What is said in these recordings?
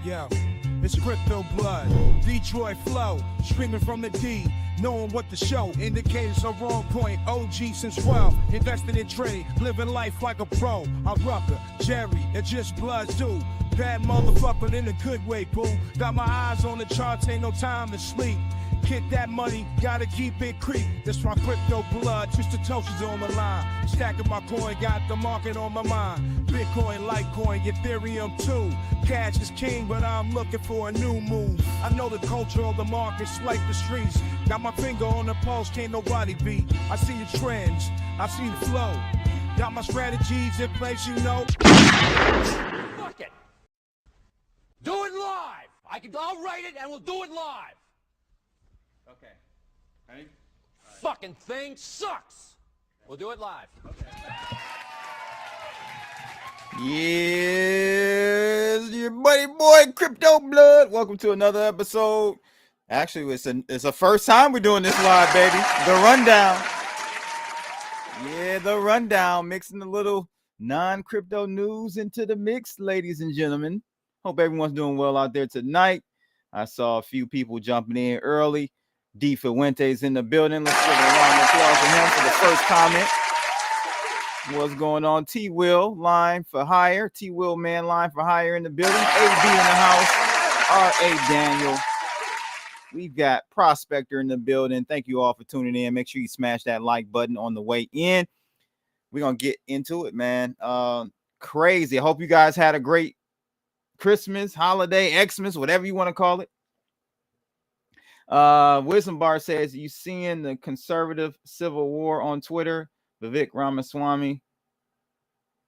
Yo, it's crypto blood, Detroit flow, streaming from the D, knowing what to show. Indicators are wrong point, OG since 12, invested in trade, living life like a pro. I'm Rucker, Jerry, it's just blood too. Bad motherfucker in a good way, boo. Got my eyes on the charts, ain't no time to sleep. Get that money, gotta keep it creep. That's my crypto blood, just the toasters on the line. Stacking my coin, got the market on my mind. Bitcoin, Litecoin, Ethereum too. Cash is king, but I'm looking for a new move. I know the culture of the markets like the streets. Got my finger on the pulse, can't nobody beat. I see the trends, I see the flow. Got my strategies in place, you know. Fuck it. Do it live. I'll write it and we'll do it live. Okay. Ready? Fucking thing sucks. We'll do it live. Yes, your buddy boy Crypto Blood. Welcome to another episode. Actually, it's the first time we're doing this live, baby. The rundown. Yeah, the rundown. Mixing a little non-crypto news into the mix, ladies and gentlemen. Hope everyone's doing well out there tonight. I saw a few people jumping in early. D. Fuente's in the building. Let's give a round of applause to him for the first comment. What's going on? T-Will, line for hire. T-Will, man, line for hire in the building. AB in the house. R.A. Daniel. We've got Prospector in the building. Thank you all for tuning in. Make sure you smash that like button on the way in. We're going to get into it, man. Crazy. I hope you guys had a great Christmas, holiday, Xmas, whatever you want to call it. Wisdom Bar says, you seeing the conservative civil war on Twitter? Vivek Ramaswamy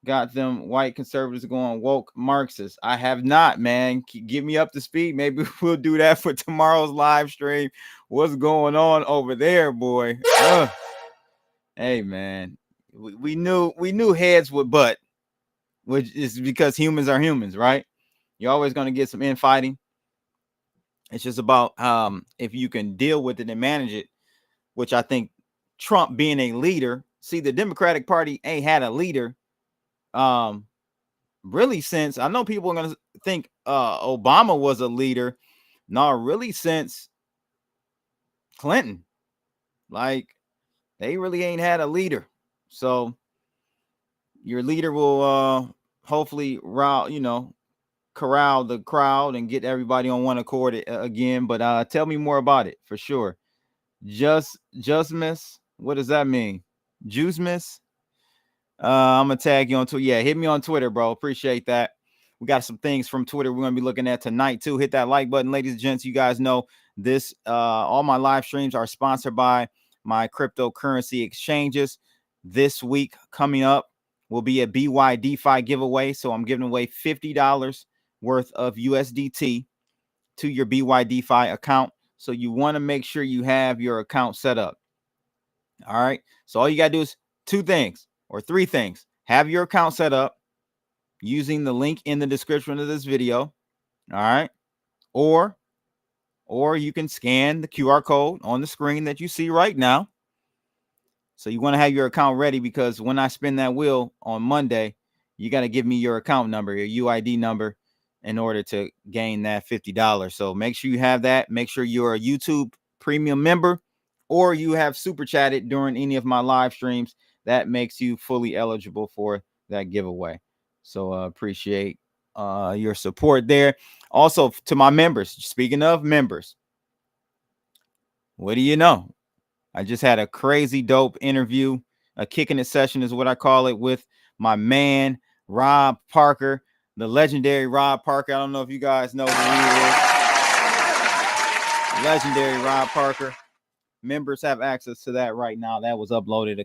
got them white conservatives going woke Marxists. I have not, man. Get me up to speed. Maybe we'll do that for tomorrow's live stream. What's going on over there, boy? Hey, man. We knew heads would butt, which is because humans are humans, right? You're always going to get some infighting. It's just about if you can deal with it and manage it, which I think Trump being a leader. See, the Democratic Party ain't had a leader really since, I know people are going to think Obama was a leader. No, really since Clinton. Like, they really ain't had a leader. So your leader will hopefully corral the crowd and get everybody on one accord again. But tell me more about it for sure. Just miss. What does that mean? Juice miss. I'm gonna tag you on Twitter. Yeah, hit me on Twitter, bro. Appreciate that. We got some things from Twitter we're gonna be looking at tonight too. Hit that like button, ladies and gents. You guys know this. All my live streams are sponsored by my cryptocurrency exchanges. This week coming up will be a BYDFi giveaway. So I'm giving away $50 worth of USDT to your BYDFi account. So you want to make sure you have your account set up. All right. So all you got to do is two things or three things. Have your account set up using the link in the description of this video. All right. Or you can scan the QR code on the screen that you see right now. So you want to have your account ready, because when I spin that wheel on Monday, you got to give me your account number, your UID number, in order to gain that $50. So make sure you have that. Make sure you're a YouTube premium member, or you have super chatted during any of my live streams. That makes you fully eligible for that giveaway. So appreciate your support there. Also, to my members, speaking of members, what do you know? I just had a crazy dope interview, a kicking it session is what I call it, with my man, Rob Parker, the legendary Rob Parker. I don't know if you guys know who he is. Legendary Rob Parker. Members have access to that right now. That was uploaded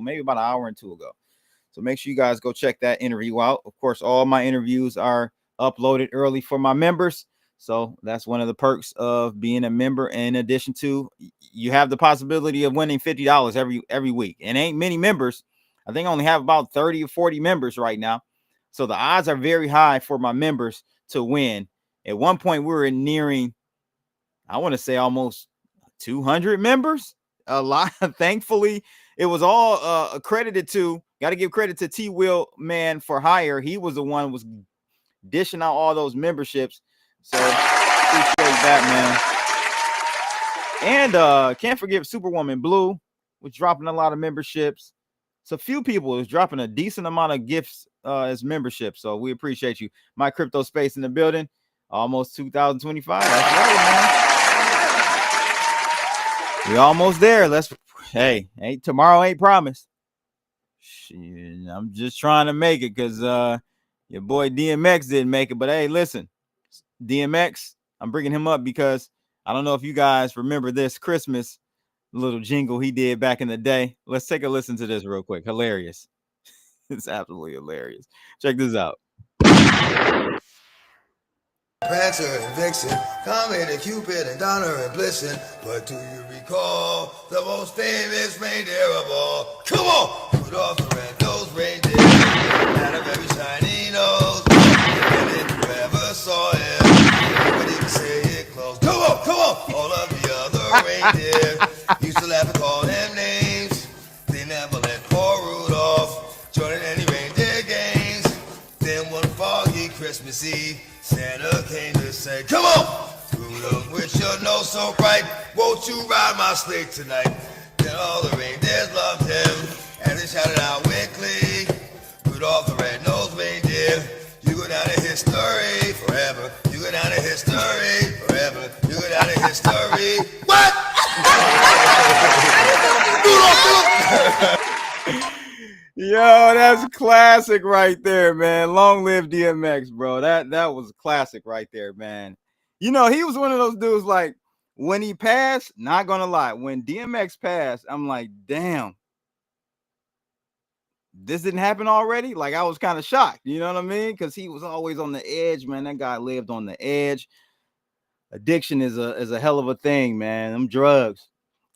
maybe about an hour and two ago. So make sure you guys go check that interview out. Of course, all my interviews are uploaded early for my members. So that's one of the perks of being a member. In addition to, you have the possibility of winning $50 every week. And ain't many members. I think I only have about 30 or 40 members right now. So the odds are very high for my members to win. At one point, we were nearing, I want to say, almost 200 members. A lot. Thankfully, it was all accredited to, got to give credit to T-Will, man, for hire. He was the one who was dishing out all those memberships. So appreciate that, man. And can't forget Superwoman Blue, which dropping a lot of memberships. So few people is dropping a decent amount of gifts as membership. So we appreciate you. My Crypto Space in the building. Almost 2025. That's right, man. We almost there. Tomorrow ain't promised. Shit, I'm just trying to make it because your boy DMX didn't make it. But hey, listen, DMX, I'm bringing him up because I don't know if you guys remember this Christmas little jingle he did back in the day. Let's take a listen to this real quick. Hilarious. It's absolutely hilarious. Check this out. Prancer and Vixen, Comet and Cupid and Donner and Blitzen. But do you recall the most famous reindeer of all? Come on! Rudolph the red-nosed reindeer had a very shiny nose. And if you ever saw him, you would even say it close. Come on! All of the other reindeer used to laugh and call them names. They never let poor Rudolph join in any reindeer games. Then one foggy Christmas Eve, Santa came to say, come on, Rudolph, with your nose so bright, won't you ride my sleigh tonight? Then all the reindeers loved him, and they shouted out with glee, Rudolph the red-nosed reindeer, you go down in history forever. You go down in history forever. You go down in history. What? Yo, that's classic right there, man. Long live DMX, bro. That was classic right there, man. You know, he was one of those dudes, like, when he passed, not gonna lie, when DMX passed, I'm like, damn, this didn't happen already? Like, I was kind of shocked, you know what I mean? Because he was always on the edge, man. That guy lived on the edge. Addiction is a hell of a thing, man. Them drugs.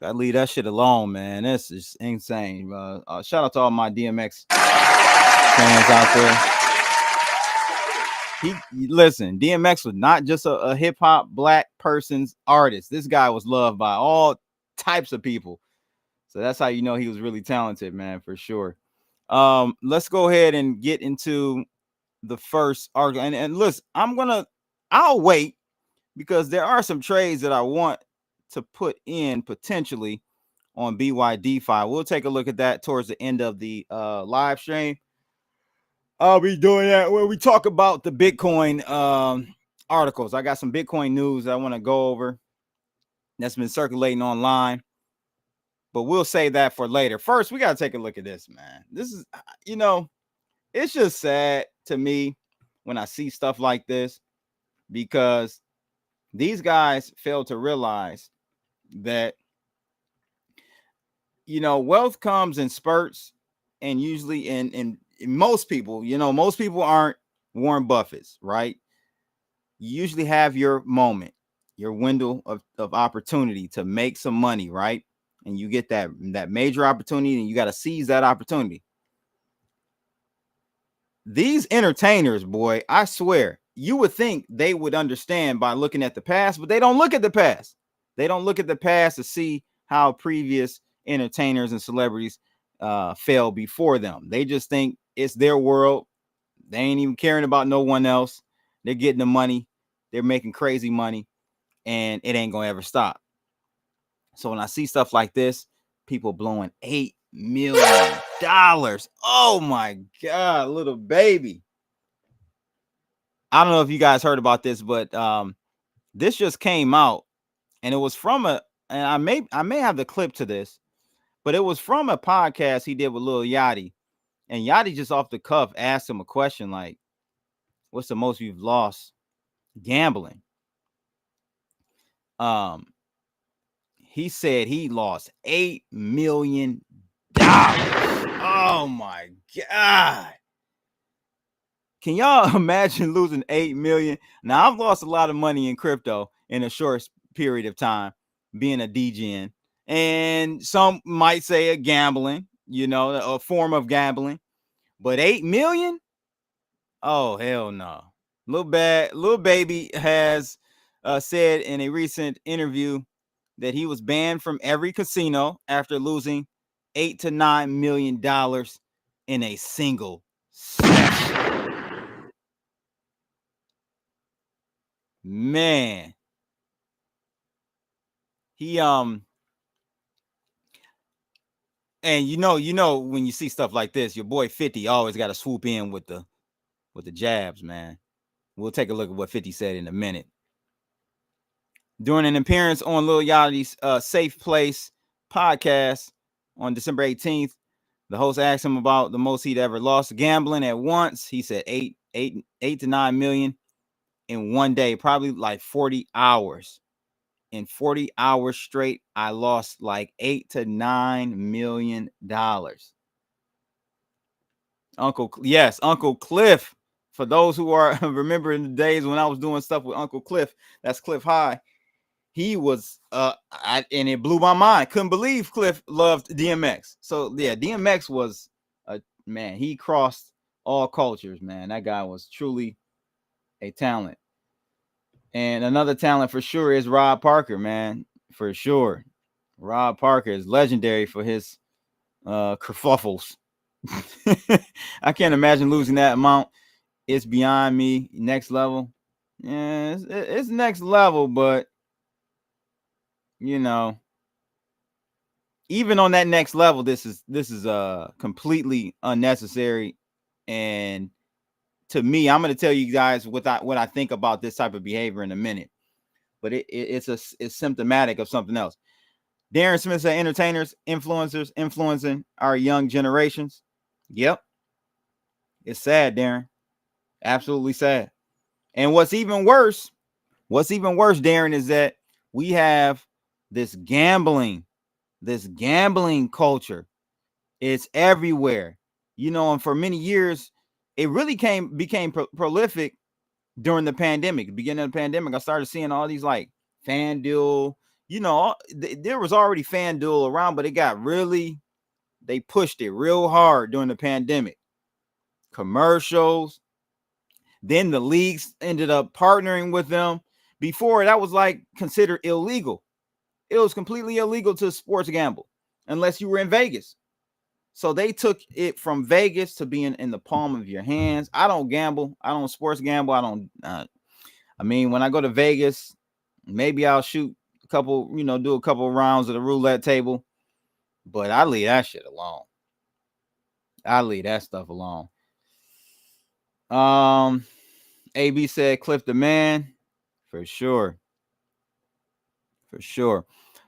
Gotta leave that shit alone, man. That's just insane. Shout out to all my DMX fans out there. Listen, DMX was not just a hip-hop black person's artist. This guy was loved by all types of people. So that's how you know he was really talented, man, for sure. Let's go ahead and get into the first article. And listen, I'll wait because there are some trades that I want to put in potentially on BYDFi. We'll take a look at that towards the end of the live stream. I'll be doing that when we talk about the Bitcoin articles. I got some Bitcoin news I want to go over that's been circulating online, but we'll save that for later. First, we got to take a look at this, man. This is, you know, it's just sad to me when I see stuff like this because these guys fail to realize that, you know, wealth comes in spurts, and usually in most people, you know, most people aren't Warren Buffett's, right? You usually have your moment, your window of opportunity to make some money, right? And you get that major opportunity, and you got to seize that opportunity. These entertainers, boy, I swear, you would think they would understand by looking at the past, but they don't look at the past. They don't look at the past to see how previous entertainers and celebrities failed before them. They just think it's their world. They ain't even caring about no one else. They're getting the money. They're making crazy money, and it ain't going to ever stop. So when I see stuff like this, people blowing $8 million. Oh, my God, little baby. I don't know if you guys heard about this, but this just came out. And it was from and I may have the clip to this, but it was from a podcast he did with Lil Yachty. And Yachty just off the cuff asked him a question like, what's the most you've lost gambling? He said he lost $8 million. Oh my God. Can y'all imagine losing $8 million? Now, I've lost a lot of money in crypto in a short period of time being a DGen, and some might say a gambling, you know, a form of gambling, but $8 million? Oh, hell no. Lil Baby has said in a recent interview that he was banned from every casino after losing $8 to $9 million in a single session. Man. He and you know when you see stuff like this, your boy 50 always got to swoop in with the jabs, man. We'll take a look at what 50 said in a minute. During an appearance on Lil Yachty's Safe Place podcast on December 18th, the host asked him about the most he'd ever lost gambling at once. He said 8 to 9 million in one day, probably like 40 hours. In 40 hours straight, I lost like $8 to $9 million. Uncle Cliff. For those who are remembering the days when I was doing stuff with Uncle Cliff, that's Cliff High. He was and it blew my mind. Couldn't believe Cliff loved DMX. So yeah, DMX was a man. He crossed all cultures, man. That guy was truly a talent. And another talent for sure is Rob Parker, man. For sure. Rob Parker is legendary for his kerfuffles. I can't imagine losing that amount. It's beyond me. Next level. Yeah, it's next level, but you know, even on that next level, this is completely unnecessary. And to me, I'm going to tell you guys what I think about this type of behavior in a minute. But it's symptomatic of something else. Darren Smith said entertainers, influencers, influencing our young generations. Yep. It's sad, Darren. Absolutely sad. And what's even worse, Darren, is that we have this gambling culture. It's everywhere. You know, and for many years, it really became prolific during the pandemic. The beginning of the pandemic, I started seeing all these like FanDuel. You know, there was already FanDuel around, but they pushed it real hard during the pandemic. Commercials. Then the leagues ended up partnering with them. Before, that was like considered illegal. It was completely illegal to sports gamble unless you were in Vegas. So they took it from Vegas to being in the palm of your hands. I don't gamble. I don't sports gamble. I mean, when I go to Vegas, maybe I'll shoot a couple, do a couple of rounds of the roulette table, but I leave that shit alone. I leave that stuff alone. AB said Cliff the man. For sure.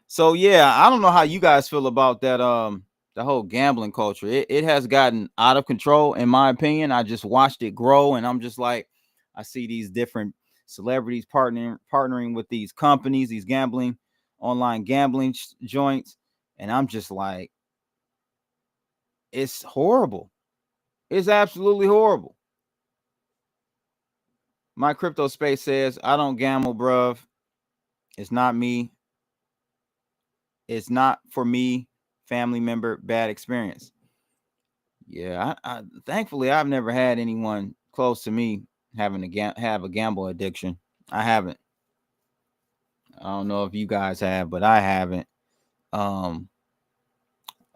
So yeah, I don't know how you guys feel about that the whole gambling culture. It has gotten out of control, in my opinion. I just watched it grow, and I'm just like, I see these different celebrities partnering with these companies, these online gambling joints, and I'm just like, it's horrible. It's absolutely horrible. My crypto space says, I don't gamble, bruv. It's not me. It's not for me. Family member, bad experience. Yeah, I thankfully I've never had anyone close to me have a gamble addiction. I haven't. I don't know if you guys have, but I haven't. I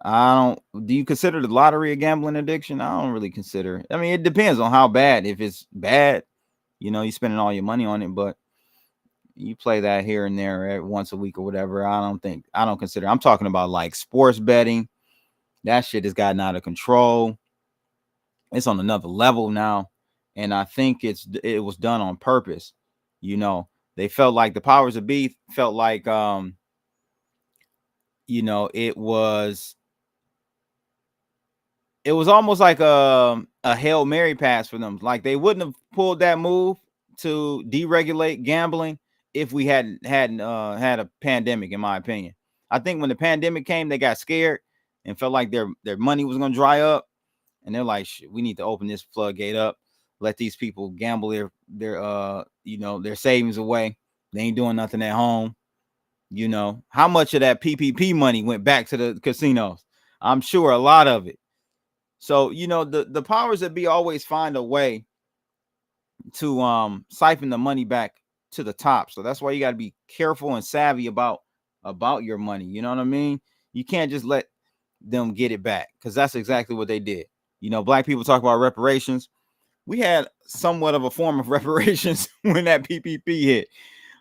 don't. Do you consider the lottery a gambling addiction? I don't really consider it. I mean, it depends on how bad. If it's bad, you're spending all your money on it, but you play that here and there once a week or whatever. I don't consider. I'm talking about like sports betting. That shit has gotten out of control. It's on another level now, and I think it was done on purpose. They felt like the powers of be felt like it was almost like a Hail Mary pass for them. Like they wouldn't have pulled that move to deregulate gambling if we hadn't had a pandemic, in my opinion. I think when the pandemic came, they got scared and felt like their money was going to dry up. And they're like, shit, we need to open this floodgate up, let these people gamble their savings away. They ain't doing nothing at home. How much of that PPP money went back to the casinos? I'm sure a lot of it. So, the powers that be always find a way to siphon the money back to the top. So that's why you got to be careful and savvy about your money. You know what I mean? You can't just let them get it back, because that's exactly what they did. Black people talk about reparations. we had somewhat of a form of reparations when that PPP hit.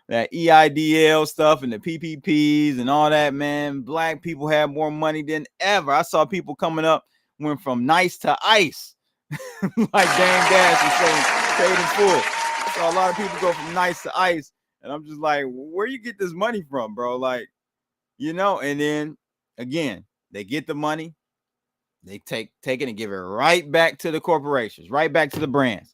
That EIDL stuff and the PPPs and all that, man. Black people had more money than ever. I saw people coming up, went from nice to ice. Like Dame Dash is saying, paid in full. I saw a lot of people go from nice to ice. And I'm just like, where you get this money from, bro? Like, you know, and then again, they get the money, they take it and give it right back to the corporations, right back to the brands.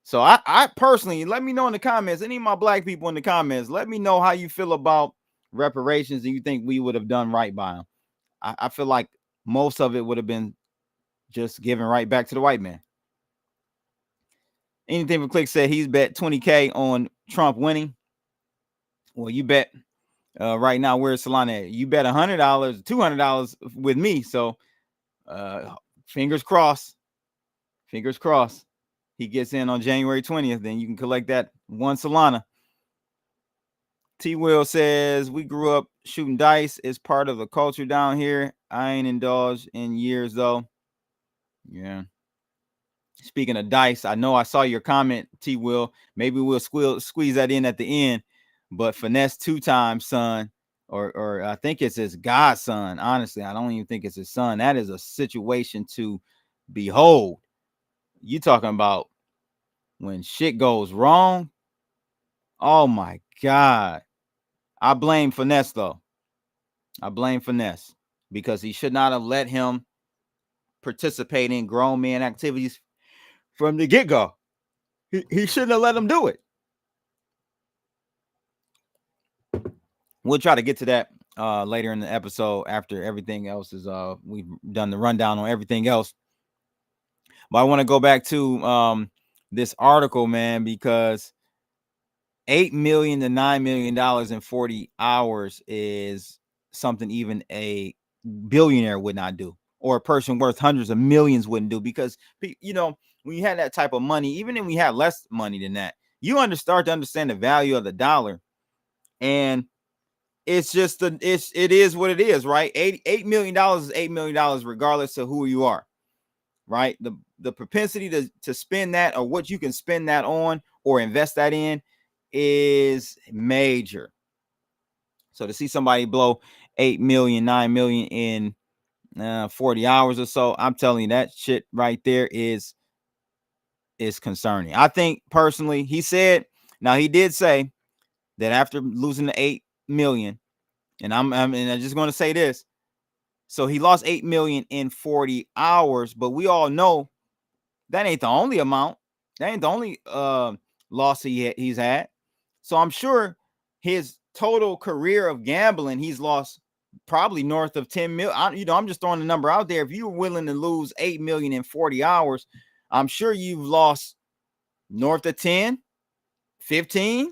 So I personally, let me know in the comments, any of my black people in the comments, let me know how you feel about reparations and you think we would have done right by them. I feel like most of it would have been just given right back to the white man. Anything for Click said he's bet 20K on Trump winning. Well, you bet right now, where's Solana at? You bet $100, $200 with me. So fingers crossed. Fingers crossed. He gets in on January 20th, then you can collect that one Solana. T. Will says, we grew up shooting dice. It's part of the culture down here. I ain't indulged in years, though. Yeah. Speaking of dice, I know I saw your comment, T. Will. Maybe we'll squeeze that in at the end. But finesse 2 times, son, or I think it's his godson. Honestly, I don't even think it's his son. That is a situation to behold. You talking about when shit goes wrong? Oh my God. I blame Finesse though. I blame Finesse because he should not have let him participate in grown man activities from the get-go. He shouldn't have let him do it. We'll try to get to that later in the episode after everything else is we've done the rundown on everything else. But I want to go back to this article, man, because $8 million to $9 million in 40 hours is something even a billionaire would not do, or a person worth hundreds of millions wouldn't do, because, you know, when you had that type of money, even if we had less money than that, you start to understand the value of the dollar. And it's just it is what it is, right? $8 million is $8 million regardless of who you are, right? The propensity to spend that, or what you can spend that on or invest that in, is major. So to see somebody blow 8 million, 9 million in 40 hours or so, I'm telling you, that shit right there is concerning. I think personally, he said, now he did say that after losing the 8 million, and I'm just going to say this. So he lost 8 million in 40 hours, but we all know that ain't the only amount. That ain't the only loss he's had. So I'm sure his total career of gambling, he's lost probably north of 10 million. I'm just throwing the number out there. If you were willing to lose 8 million in 40 hours, I'm sure you've lost north of 10, 15.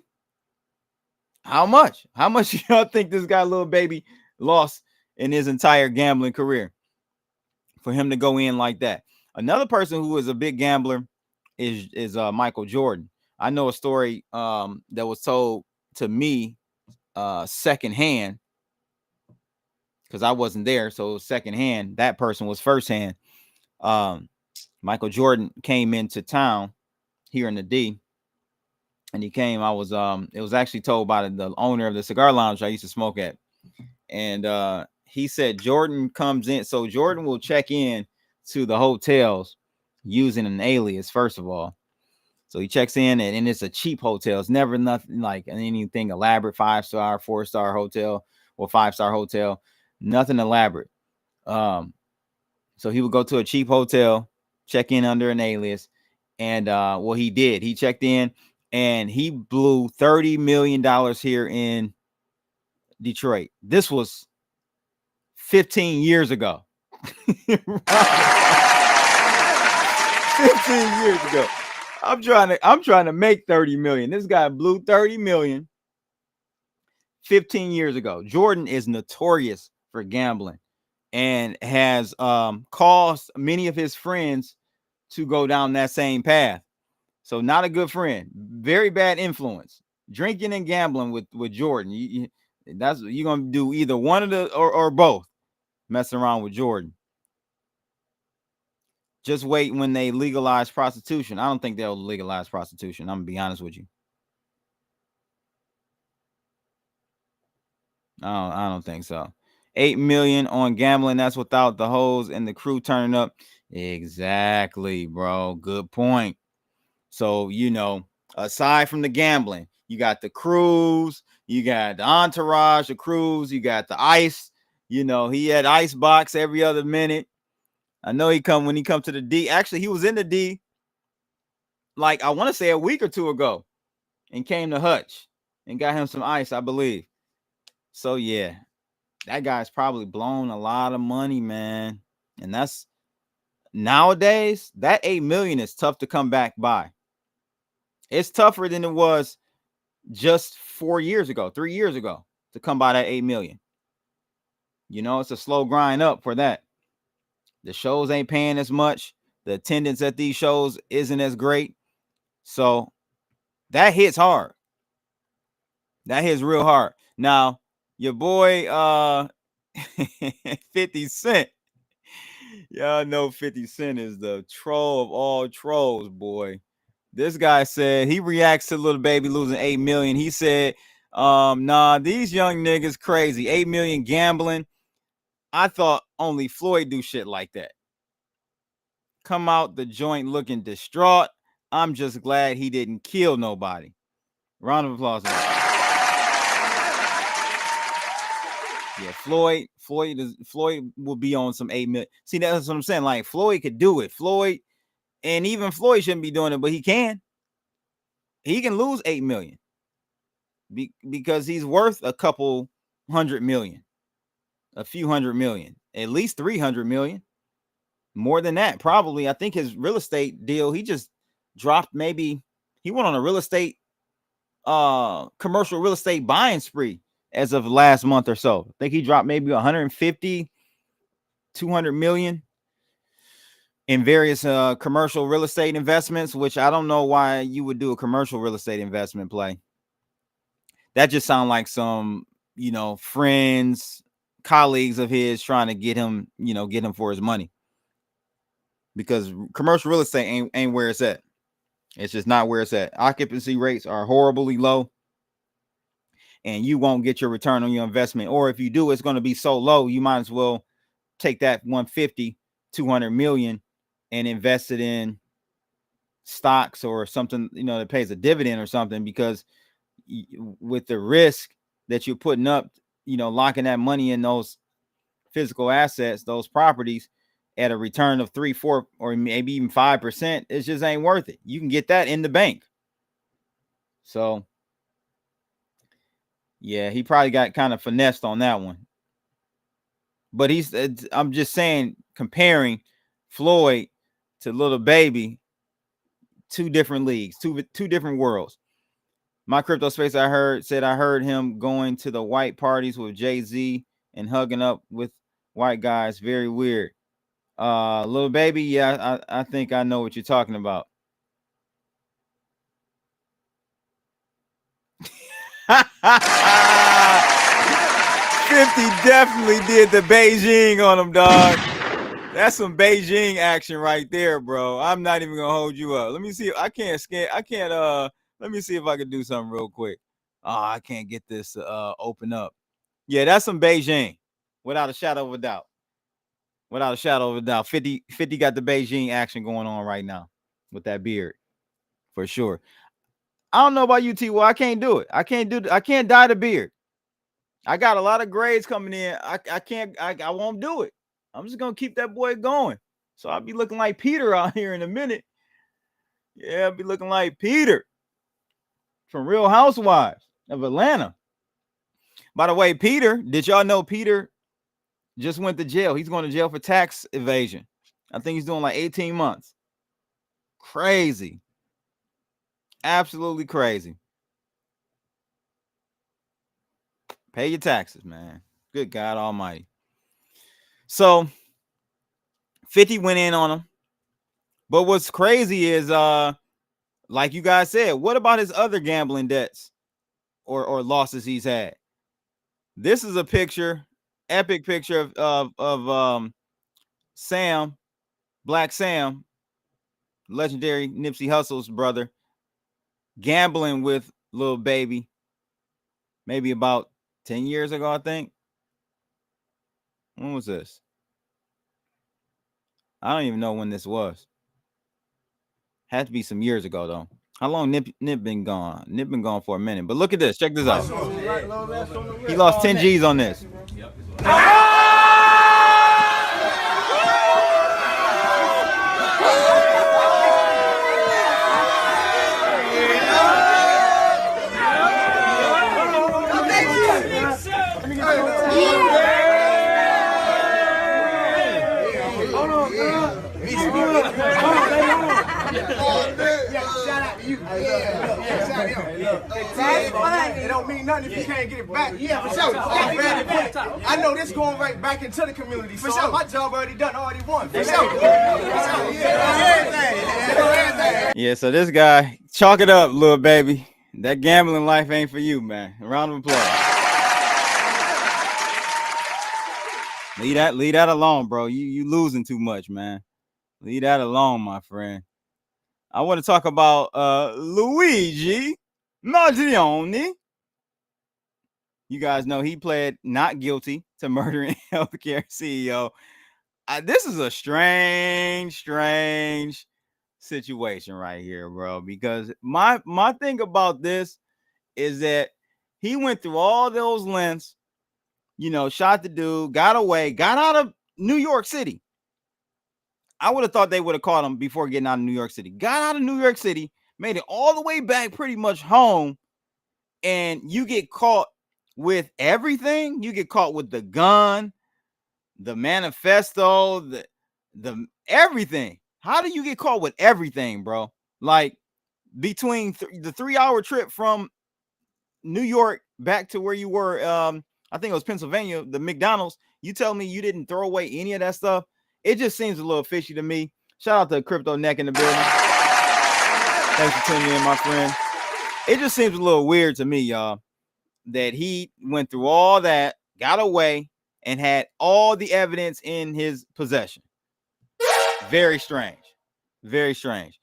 How much? How much do y'all think this guy, little baby, lost in his entire gambling career for him to go in like that? Another person who is a big gambler is Michael Jordan. I know a story that was told to me secondhand, because I wasn't there, so it was secondhand. That person was firsthand. Michael Jordan came into town here in the D, and he came. It was actually told by the owner of the cigar lounge I used to smoke at, and he said Jordan comes in. So Jordan will check in to the hotels using an alias, first of all. So he checks in, and it's a cheap hotel. It's never nothing like anything elaborate, 5-star, 4-star hotel, or 5-star hotel. Nothing elaborate. So he would go to a cheap hotel, check in under an alias, and what he did, he checked in, and he blew $30 million here in Detroit. This was 15 years ago. 15 years ago. I'm trying to make 30 million. This guy blew 30 million 15 years ago. Jordan is notorious for gambling and has caused many of his friends to go down that same path. So not a good friend, very bad influence. Drinking and gambling with Jordan. You're gonna do either one of the or both. Messing around with Jordan. Just wait when they legalize prostitution. I don't think they'll legalize prostitution. I'm gonna be honest with you. I don't think so. 8 million on gambling. That's without the hoes and the crew turning up. Exactly, bro. Good point. So, aside from the gambling, you got the cruise, you got the entourage, the cruise, you got the ice. He had ice box every other minute. I know when he come to the D. Actually, he was in the D, like I want to say a week or two ago, and came to Hutch and got him some ice, I believe. So yeah, that guy's probably blown a lot of money, man. And that's nowadays, that 8 million is tough to come back by. It's tougher than it was just 3 years ago to come by that 8 million. It's a slow grind up for that. The shows ain't paying as much. The attendance at these shows isn't as great. So that hits hard. That hits real hard. Now, your boy 50 Cent. Y'all know 50 Cent is the troll of all trolls, boy. This guy said he reacts to Lil Baby losing 8 million. He said, nah, these young niggas crazy. 8 million gambling. I thought only Floyd do shit like that. Come out the joint looking distraught. I'm just glad he didn't kill nobody. Round of applause. Yeah, Floyd will be on some 8 million. See, that's what I'm saying. Like, Floyd could do it. And even Floyd shouldn't be doing it, but he can. He can lose 8 million because he's worth a couple hundred million, a few hundred million, at least 300 million. More than that, probably. I think his real estate deal, he just dropped. Maybe he went on a commercial real estate buying spree as of last month or so. I think he dropped maybe 150, 200 million in various commercial real estate investments, which I don't know why you would do a commercial real estate investment play. That just sounds like some, friends, colleagues of his trying to get him for his money. Because commercial real estate ain't where it's at. It's just not where it's at. Occupancy rates are horribly low. And you won't get your return on your investment. Or if you do, it's going to be so low, you might as well take that 150, 200 million and invest it in stocks or something, that pays a dividend or something, because with the risk that you're putting up, locking that money in those physical assets, those properties at a return of 3, 4, or maybe even 5%, it just ain't worth it. You can get that in the bank. So yeah, he probably got kind of finessed on that one. But I'm just saying, comparing Floyd to Lil Baby, two different leagues, two different worlds. My crypto space, I heard him going to the white parties with Jay-Z and hugging up with white guys. Very weird. Lil Baby, yeah, I think I know what you're talking about. 50 definitely did the Beijing on him, dog. That's some Beijing action right there, bro. I'm not even gonna hold you up. Let me see if I can't scan. Let me see if I can do something real quick. I can't get this open up. Yeah, that's some Beijing, without a shadow of a doubt. Without a shadow of a doubt. 50 got the Beijing action going on right now with that beard, for sure. I don't know about you, T. Well, I can't do it. I can't dye the beard. I got a lot of grades coming in. I won't do it. I'm just gonna keep that boy going. So I'll be looking like Peter out here in a minute. Yeah, I'll be looking like Peter from Real Housewives of Atlanta. By the way, Peter, did y'all know Peter just went to jail? He's going to jail for tax evasion. I think he's doing like 18 months. Crazy. Absolutely crazy. Pay your taxes, man. Good God Almighty. So 50 went in on him. But what's crazy is, like you guys said, what about his other gambling debts or losses he's had? This is a picture, epic picture of Sam Black Sam, legendary Nipsey Hussle's brother, gambling with Lil Baby maybe about 10 years ago, I think. When was this? I don't even know when this was. Had to be some years ago, though. How long Nip been gone? Nip been gone for a minute. But look at this. Check this out. He lost 10 G's on this. It don't mean nothing if you can't get it back. Yeah, for sure. I know this going right back into the community. For sure. My job already done, already won. For sure. Yeah, so this guy, chalk it up, Lil Baby. That gambling life ain't for you, man. A round of applause. Leave that alone, bro. You losing too much, man. Leave that alone, my friend. I want to talk about Luigi Margione. You guys know he pled not guilty to murdering healthcare CEO. This is a strange situation right here, bro. Because my thing about this is that he went through all those lengths, shot the dude, got away, got out of New York City. I would have thought they would have caught him before getting out of New York City. Got out of New York City, made it all the way back pretty much home, and you get caught with everything. You get caught with the gun, the manifesto, the everything. How do you get caught with everything, bro? Like between the 3-hour trip from New York back to where you were, I think it was Pennsylvania, the McDonald's, you tell me you didn't throw away any of that stuff? It just seems a little fishy to me. Shout out to Crypto Neck in the building. Thanks for tuning in, my friend. It just seems a little weird to me, y'all, that he went through all that, got away, and had all the evidence in his possession. Very strange. Very strange.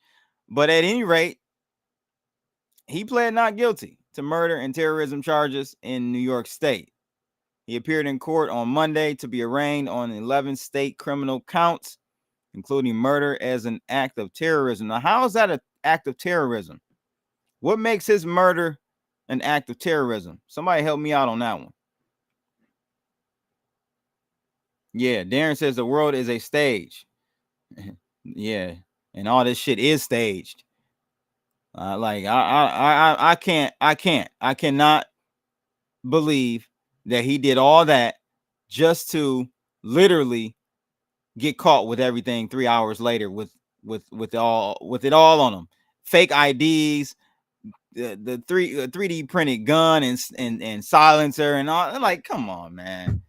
But at any rate, he pled not guilty to murder and terrorism charges in New York State. He appeared in court on Monday to be arraigned on 11 state criminal counts, including murder as an act of terrorism. Now, how is that an act of terrorism? What makes his murder an act of terrorism? Somebody help me out on that one. Yeah, Darren says the world is a stage. Yeah, and all this shit is staged. I cannot believe that he did all that just to literally get caught with everything 3 hours later with it all on him. Fake IDs, the 3D printed gun and silencer and all. Like, come on, man.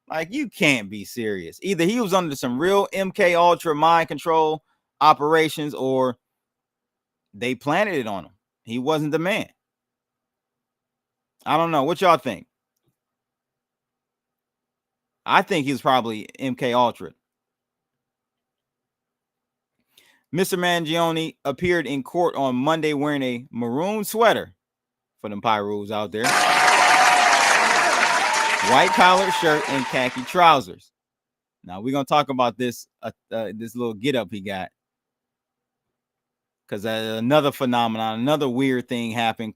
Like, you can't be serious. Either he was under some real MK Ultra mind control operations, or they planted it on him. He wasn't the man. I don't know. What y'all think? I think he was probably MK Ultra. Mr. Mangione appeared in court on Monday wearing a maroon sweater, for them Pyrus out there, white collared shirt, and khaki trousers. Now we're gonna talk about this this little get up he got, because another phenomenon, another weird thing happened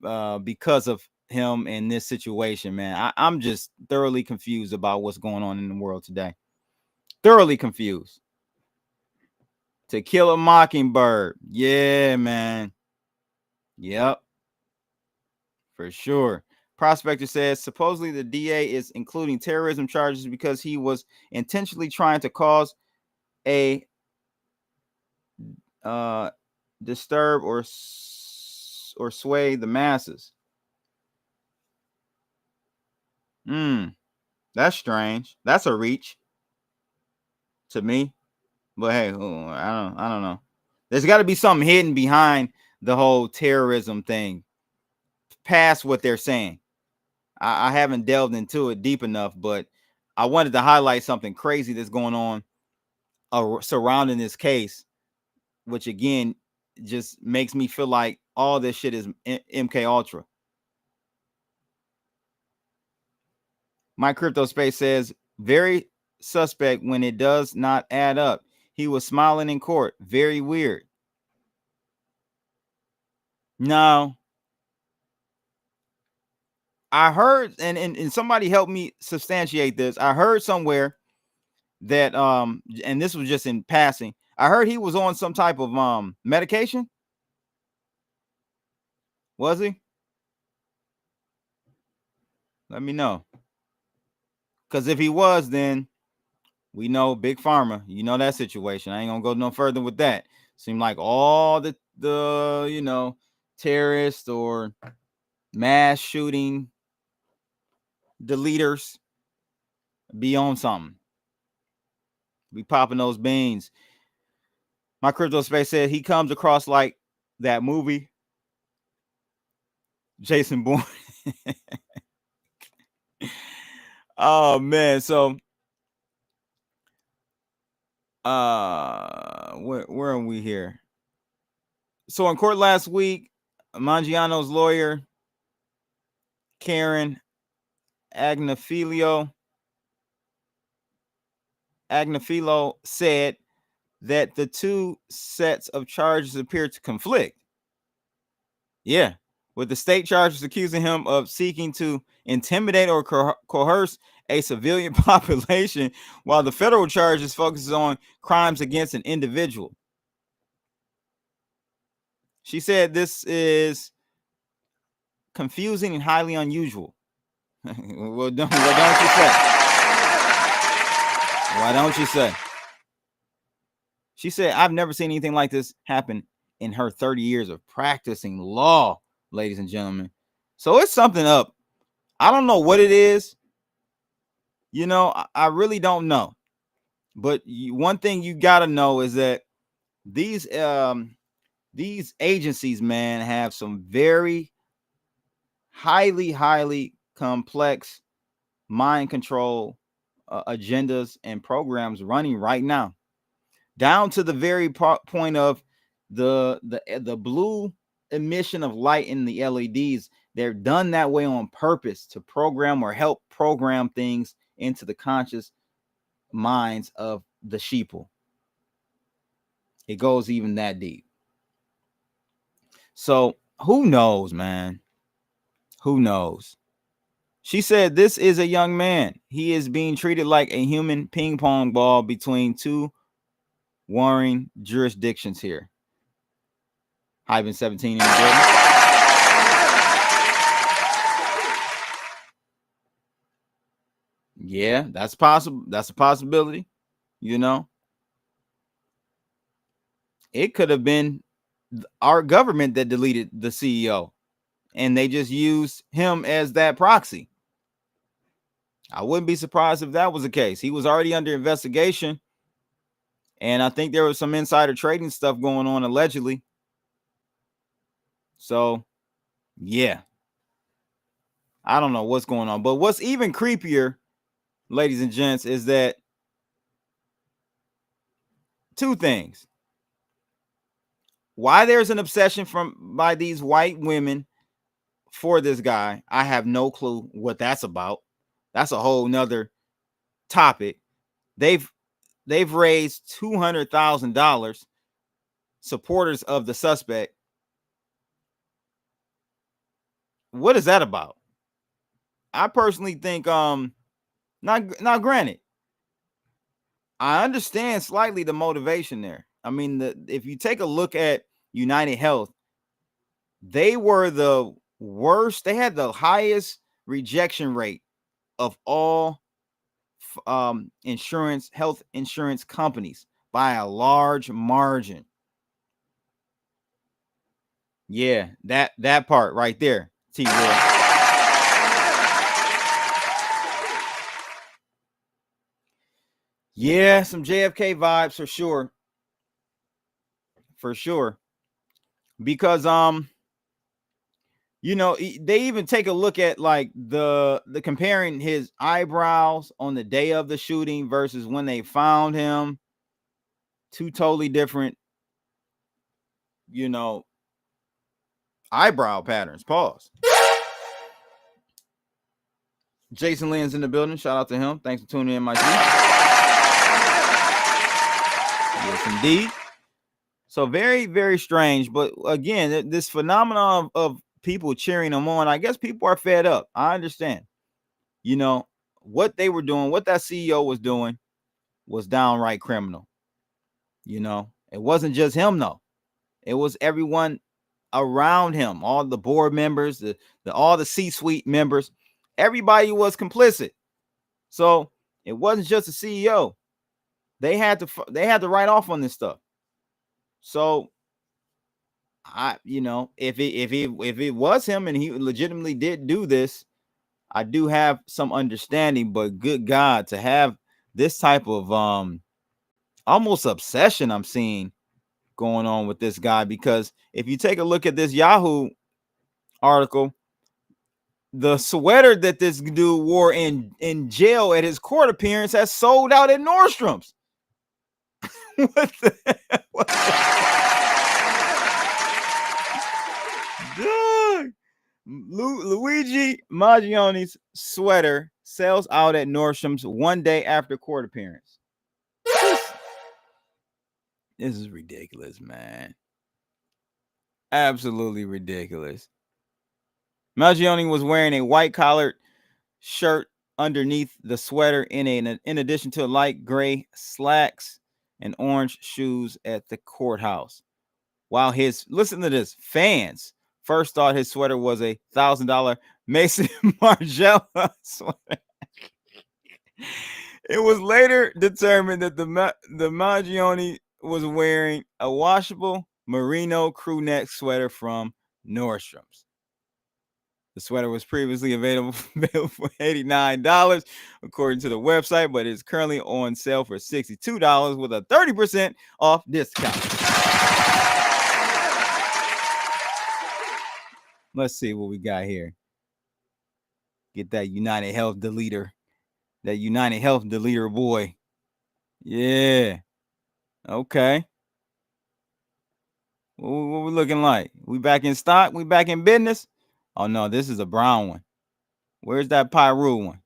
because of him in this situation, man. I'm just thoroughly confused about what's going on in the world today. Thoroughly confused. To Kill a Mockingbird. Yeah, man. Yep. For sure. Prospector says supposedly the DA is including terrorism charges because he was intentionally trying to cause a disturb or sway the masses. That's strange. That's a reach to me. But hey, I don't know. There's got to be something hidden behind the whole terrorism thing, past what they're saying. I haven't delved into it deep enough, but I wanted to highlight something crazy that's going on surrounding this case, which again just makes me feel like all this shit is MK Ultra. My Crypto Space says, very suspect when it does not add up. He was smiling in court. Very weird. Now, I heard, and somebody helped me substantiate this. I heard somewhere that and this was just in passing. I heard he was on some type of medication. Was he? Let me know. Because if he was, then we know Big Pharma. You know that situation. I ain't gonna go no further with that. Seem like all the terrorists or mass shooting deleters be on something. Be popping those beans. My Crypto Space said he comes across like that movie Jason Bourne. Oh man, so where are we here? So in court last week, Mangiano's lawyer Karen Agnafilo said that the two sets of charges appear to conflict. Yeah, with the state charges accusing him of seeking to intimidate or coerce a civilian population, while the federal charges focuses on crimes against an individual. She said this is confusing and highly unusual. Well, don't you say? Why don't you say? She said, I've never seen anything like this happen in her 30 years of practicing law, ladies and gentlemen. So it's something up. I don't know what it is. I really don't know. But one thing you got to know is that these agencies, man, have some very highly complex mind control agendas and programs running right now, down to the very point of the blue emission of light in the LEDs. They're done that way on purpose to program or help program things into the conscious minds of the sheeple. It goes even that deep. So who knows, man? Who knows? She said this is a young man. He is being treated like a human ping pong ball between two warring jurisdictions here. Hyben 17 in the building. Yeah, that's possible. That's a possibility. It could have been our government that deleted the CEO, and they just used him as that proxy. I wouldn't be surprised if that was the case. He was already under investigation, and I think there was some insider trading stuff going on allegedly. So, yeah. I don't know what's going on. But what's even creepier, ladies and gents, is that two things. Why there's an obsession by these white women for this guy, I have no clue what that's about. That's a whole nother topic. They've raised $200,000, supporters of the suspect. What is that about? I personally think now granted, I understand slightly the motivation there. I mean, if you take a look at United Health, they were the worst. They had the highest rejection rate of all health insurance companies by a large margin. Yeah, that part right there, T-Will. Yeah, some JFK vibes for sure. For sure. Because they even take a look at like the comparing his eyebrows on the day of the shooting versus when they found him. Two totally different, you know, eyebrow patterns. Pause. Jason Lynn's in the building. Shout out to him. Thanks for tuning in, my G. Yes, indeed. So very, very strange. But again, this phenomenon of people cheering them on, I guess people are fed up. I understand. You know, what they were doing, what that CEO was doing was downright criminal. You know, it wasn't just him, though. It was everyone around him, all the board members, all the C-suite members. Everybody was complicit. So it wasn't just the CEO. They had to write off on this stuff. So if it was him and he legitimately did do this, I do have some understanding. But good God, to have this type of almost obsession I'm seeing going on with this guy, because if you take a look at this Yahoo article, the sweater that this dude wore in jail at his court appearance has sold out at Nordstrom's. What the Dude, Luigi Maggioni's sweater sells out at Nordstrom's one day after court appearance. This is ridiculous, man. Absolutely ridiculous. Maggioni was wearing a white collared shirt underneath the sweater in addition to light gray slacks and orange shoes at the courthouse. While listen to this, fans first thought his sweater was a $1,000 Mason Margiela sweater. It was later determined that the Maggioni was wearing a washable merino crew neck sweater from Nordstrom's. The sweater was previously available for $89, according to the website, but is currently on sale for $62 with a 30% off discount. Let's see what we got here. Get that United Health deleter. That United Health deleter boy. Yeah. Okay. What we looking like? We back in stock? We back in business? Oh, no, this is a brown one. Where's that Pyru one?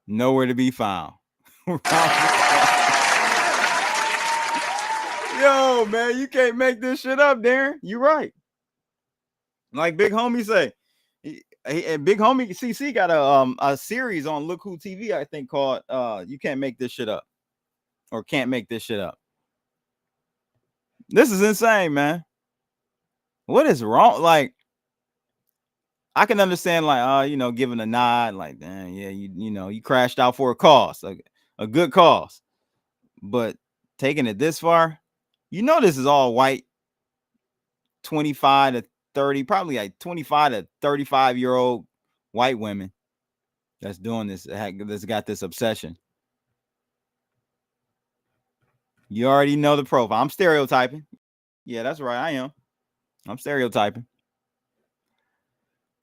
Nowhere to be found. Yo, man, you can't make this shit up, Darren. You right. Like Big Homie say. And Big Homie CC got a series on Look Who TV, I think, called You Can't Make This Shit Up. Or Can't Make This Shit Up. This is insane, man. What is wrong? Like, I can understand, like, giving a nod, like, damn, yeah, you crashed out for a cause, like a good cause. But taking it this far, this is all white, 25 to 30, probably like 25 to 35-year-old white women that's doing this, that's got this obsession. You already know the profile. I'm stereotyping. Yeah, that's right. I am. I'm stereotyping.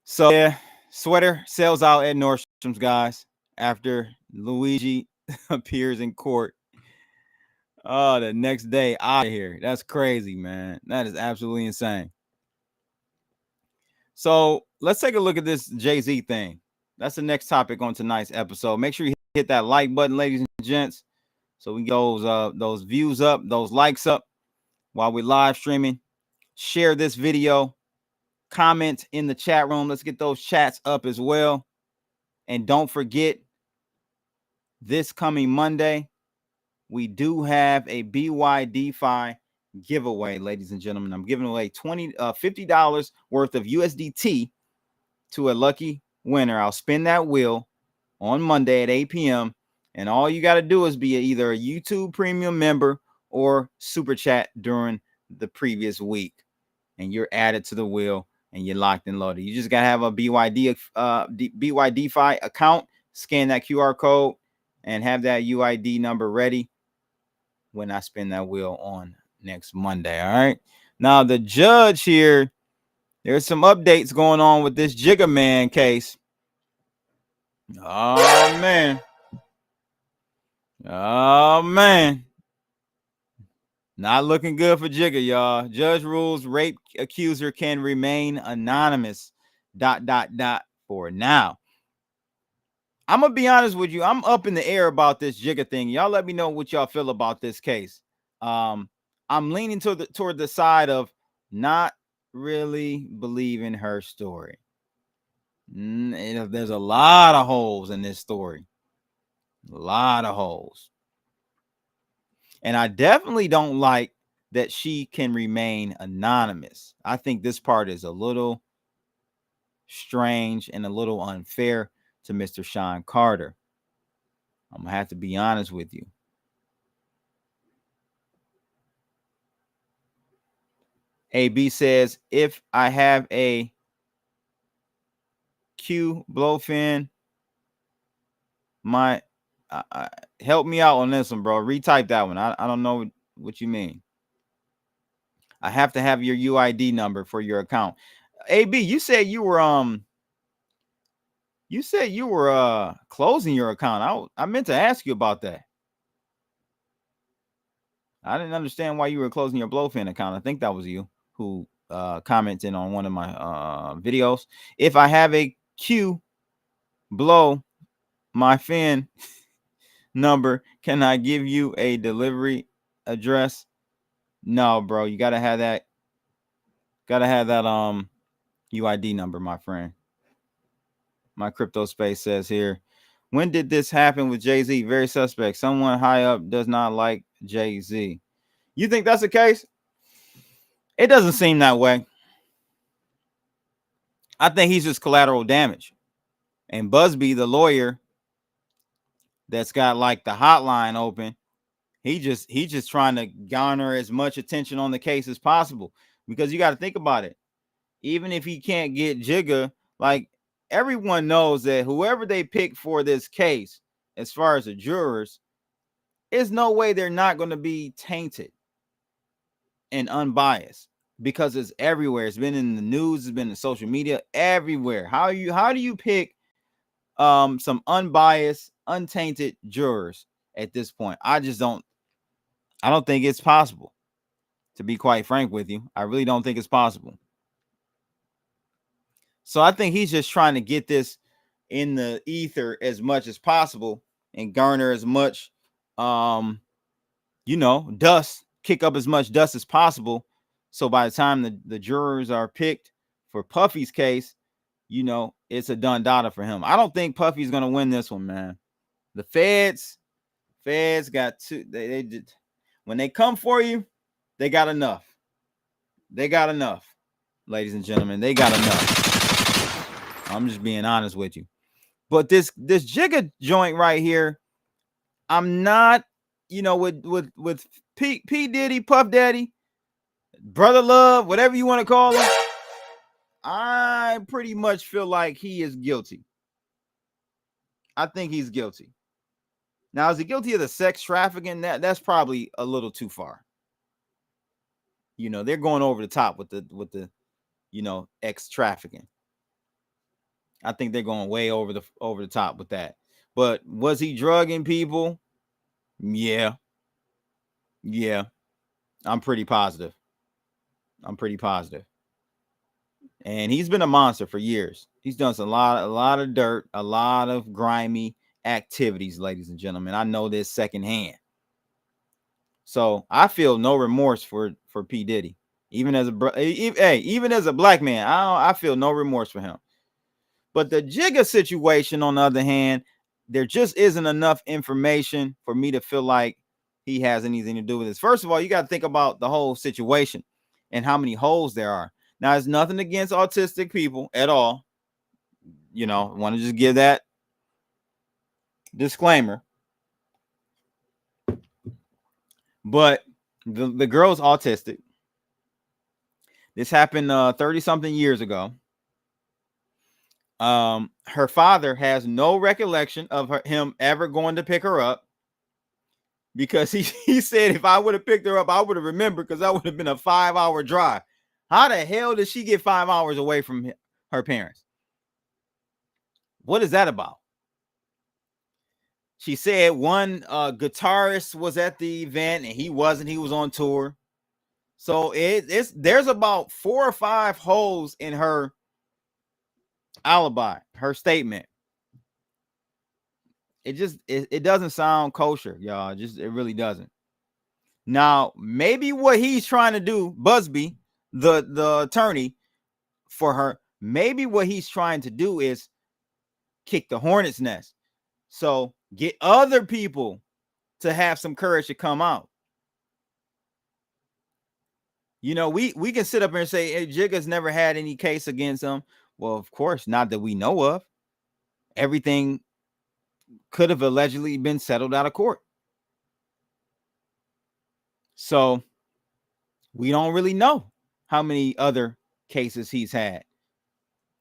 So, yeah, sweater sells out at Nordstrom's, guys, after Luigi appears in court. Oh, the next day out of here. That's crazy, man. That is absolutely insane. So, let's take a look at this Jay-Z thing. That's the next topic on tonight's episode. Make sure you hit that like button, ladies and gents, so we get those views up, those likes up while we're live streaming. Share this video. Comment in the chat room. Let's get those chats up as well. And don't forget, this coming Monday, we do have a BYDFi giveaway, ladies and gentlemen. I'm giving away $50 worth of USDT to a lucky winner. I'll spin that wheel on Monday at 8 p.m. And all you got to do is be either a YouTube premium member or super chat during the previous week. And you're added to the wheel and you're locked and loaded. You just got to have a BYDFi account, scan that QR code, and have that UID number ready when I spin that wheel on next Monday. All right. Now, the judge here, there's some updates going on with this Jigga Man case. Oh, man. Oh man. Not looking good for Jigga, y'all. Judge rules rape accuser can remain anonymous. ... For now. I'm gonna be honest with you. I'm up in the air about this Jigga thing. Y'all let me know what y'all feel about this case. I'm leaning toward the side of not really believing her story. There's a lot of holes in this story. A lot of holes. And I definitely don't like that she can remain anonymous. I think this part is a little strange and a little unfair to Mr. Sean Carter. I'm going to have to be honest with you. AB says, if I have a Q blowfin, help me out on this one, bro. Retype that one. I don't know what you mean. I have to have your UID number for your account. AB, you said you were closing your account. I meant to ask you about that. I didn't understand why you were closing your blowfin account. I think that was you who commented on one of my videos. If I have a Q blow my fin number, can I give you a delivery address? No, bro. You gotta have that. UID number, my friend. My crypto space says here, when did this happen with Jay-Z? Very suspect. Someone high up does not like Jay-Z. You think that's the case? It doesn't seem that way. I think he's just collateral damage. And Busby, the lawyer that's got like the hotline open, he's just trying to garner as much attention on the case as possible. Because you got to think about it. Even if he can't get Jigga, like everyone knows that whoever they pick for this case, as far as the jurors, there's no way they're not going to be tainted and unbiased, because it's everywhere. It's been in the news, it's been in social media, everywhere. How do you pick some unbiased, untainted jurors at this point? I don't think it's possible, to be quite frank with you. I really don't think it's possible. So I think he's just trying to get this in the ether as much as possible and garner as much dust, kick up as much dust as possible. So by the time the jurors are picked for Puffy's case, it's a done data for him. I don't think Puffy's going to win this one, man. The feds got to, they did, when they come for you, they got enough. They got enough, ladies and gentlemen. They got enough. I'm just being honest with you. But this Jigga joint right here, I'm not, with P Diddy, Puff Daddy, Brother Love, whatever you want to call him, I pretty much feel like he is guilty. I think he's guilty. Now, is he guilty of the sex trafficking? That's probably a little too far. They're going over the top with the ex trafficking. I think they're going way over the top with that. But was he drugging people? Yeah. I'm pretty positive. And he's been a monster for years. He's done a lot of dirt, a lot of grimy activities, ladies and gentlemen. I know this secondhand. So I feel no remorse for P. Diddy. Even as a black man, I feel no remorse for him. But the Jigga situation, on the other hand, there just isn't enough information for me to feel like he has anything to do with this. First of all, you got to think about the whole situation and how many holes there are. Now, it's nothing against autistic people at all. I want to just give that disclaimer. But the girl's autistic. This happened 30-something years ago. Her father has no recollection of him ever going to pick her up, because he said if I would have picked her up, I would have remembered, because that would have been a 5-hour drive. How the hell did she get 5 hours away from her parents? What is that about? She said one guitarist was at the event and he wasn't. He was on tour. So there's about 4 or 5 holes in her alibi, her statement. It doesn't sound kosher, y'all. It really doesn't. Now, maybe what he's trying to do, Busby, the attorney for her, maybe what he's trying to do is kick the hornet's nest. So get other people to have some courage to come out. You know, we can sit up here and say, hey, Jigga's never had any case against him. Well, of course, not that we know of. Everything could have allegedly been settled out of court. So we don't really know how many other cases he's had.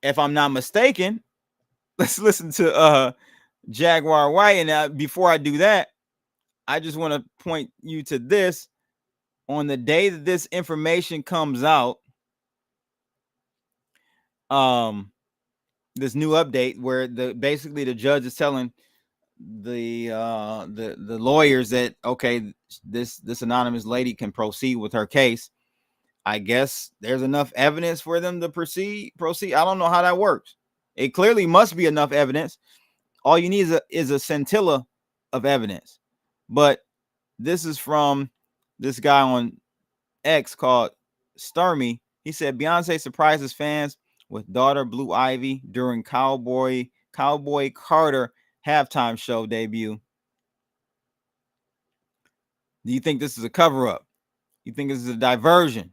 If I'm not mistaken, let's listen to Jaguar White. And before I do that, I just want to point you to this. On the day that this information comes out, this new update where basically the judge is telling the lawyers that, okay, this anonymous lady can proceed with her case. I guess there's enough evidence for them to proceed. I don't know how that works. It clearly must be enough evidence. All you need is a scintilla of evidence. But this is from this guy on X called Stormy. He said Beyonce surprises fans with daughter Blue Ivy during Cowboy Carter halftime show debut. Do you think this is a cover-up? You think this is a diversion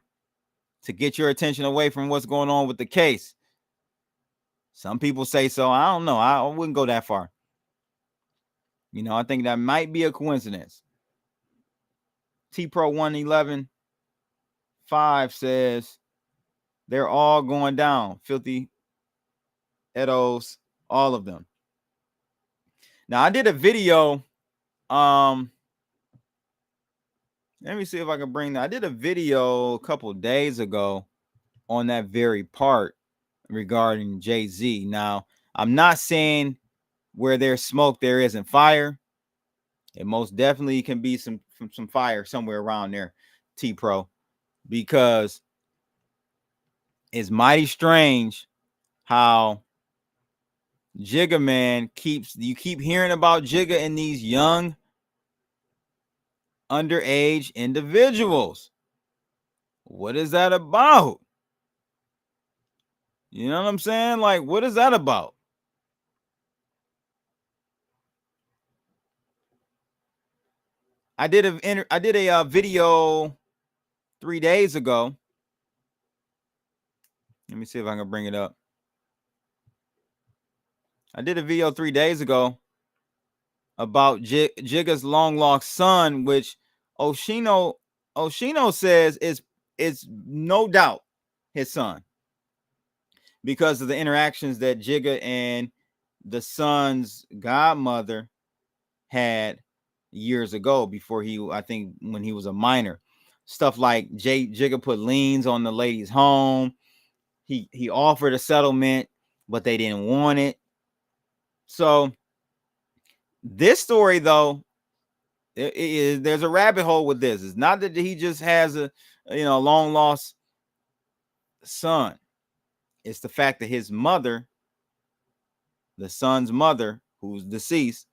to get your attention away from what's going on with the case? Some people say so. I don't know. I wouldn't go that far. You know, I think that might be a coincidence. T-Pro 111.5 says they're all going down. Filthy Edos, all of them. Now, I did a video. Let me see if I can bring that. I did a video a couple days ago on that very part regarding Jay-Z. Now, I'm not saying where there's smoke, there isn't fire. It most definitely can be some fire somewhere around there, T-Pro, because it's mighty strange how Jigga Man you keep hearing about Jigga and these young underage individuals. What is that about? You know what I'm saying? Like, what is that about? I did a video 3 days ago. Let me see if I can bring it up. I did a video 3 days ago about Jigga's long lost son, which Oshino says is no doubt his son because of the interactions that Jigga and the son's godmother had years ago before I think when he was a minor. Stuff like Jigga put liens on the lady's home. He offered a settlement, but they didn't want it. So this story, though, there's a rabbit hole with this. It's not that he just has a long lost son. It's the fact that his mother, the son's mother, who's deceased,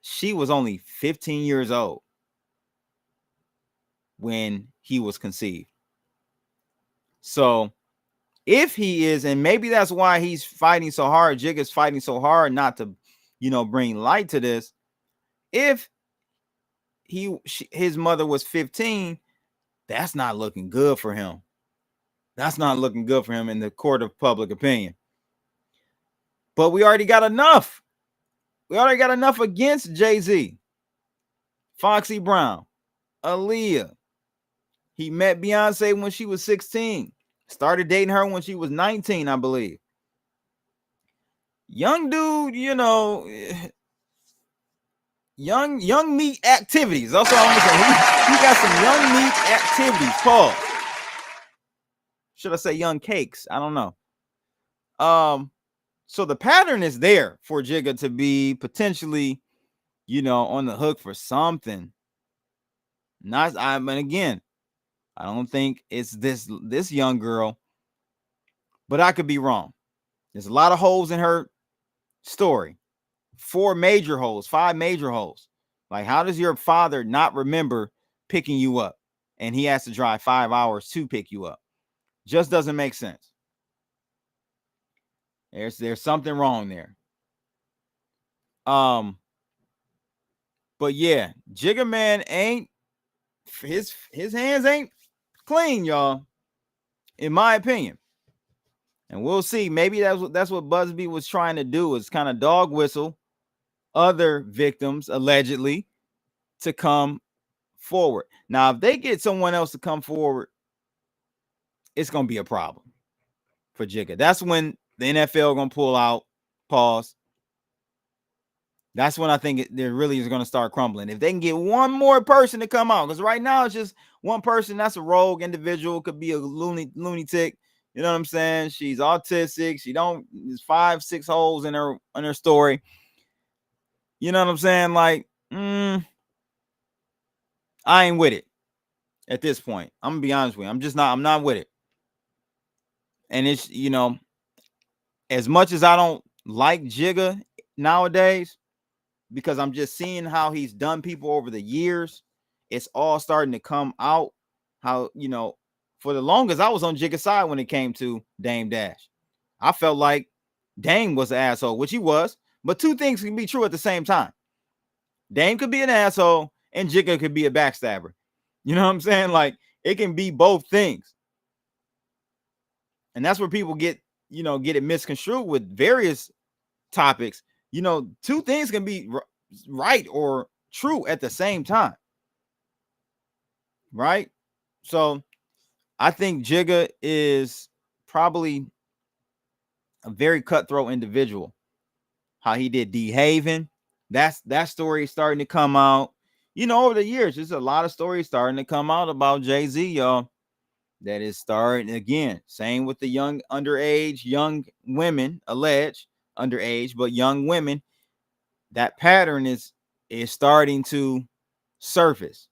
she was only 15 years old when he was conceived. So if he is, and maybe that's why he's fighting so hard, Jigga's fighting so hard not to, bring light to this. If his mother was 15, that's not looking good for him. That's not looking good for him in the court of public opinion. But we already got enough. We already got enough against Jay-Z. Foxy Brown, Aaliyah. He met Beyonce when she was 16. Started dating her when she was 19, I believe. Young dude, young meat activities. That's all I'm gonna say. He got some young meat activities. Paul. Should I say young cakes? I don't know. So the pattern is there for Jigga to be potentially, on the hook for something. But again, I don't think it's this young girl, but I could be wrong. There's a lot of holes in her story. 5 major holes. Like, how does your father not remember picking you up and he has to drive 5 hours to pick you up? Just doesn't make sense. There's something wrong there. But yeah, Jigga Man ain't his hands ain't clean, y'all, in my opinion. And we'll see. Maybe that's what Busby was trying to do, is kind of dog whistle other victims allegedly to come forward. Now, if they get someone else to come forward, it's gonna be a problem for Jigga. That's when the NFL gonna pull out. Pause. That's when I think there really is going to start crumbling. If they can get one more person to come out, because right now it's just one person. That's a rogue individual. Could be a loony tick. You know what I'm saying? She's autistic. There's 5, 6 holes in her story. You know what I'm saying? Like, I ain't with it at this point. I'm gonna be honest with you. I'm not with it. And it's, as much as I don't like Jigga nowadays, because I'm just seeing how he's done people over the years, it's all starting to come out. How, for the longest, I was on Jigga's side when it came to Dame Dash. I felt like Dame was an asshole, which he was, but two things can be true at the same time. Dame could be an asshole and Jigga could be a backstabber. You know what I'm saying? Like, it can be both things. And that's where people get it misconstrued with various topics. Two things can be right or true at the same time. Right? So I think Jigga is probably a very cutthroat individual. How he did D-Haven. That story is starting to come out. Over the years, there's a lot of stories starting to come out about Jay-Z, y'all. That is starting again. Same with the young women, alleged underage, but young women. That pattern is starting to surface.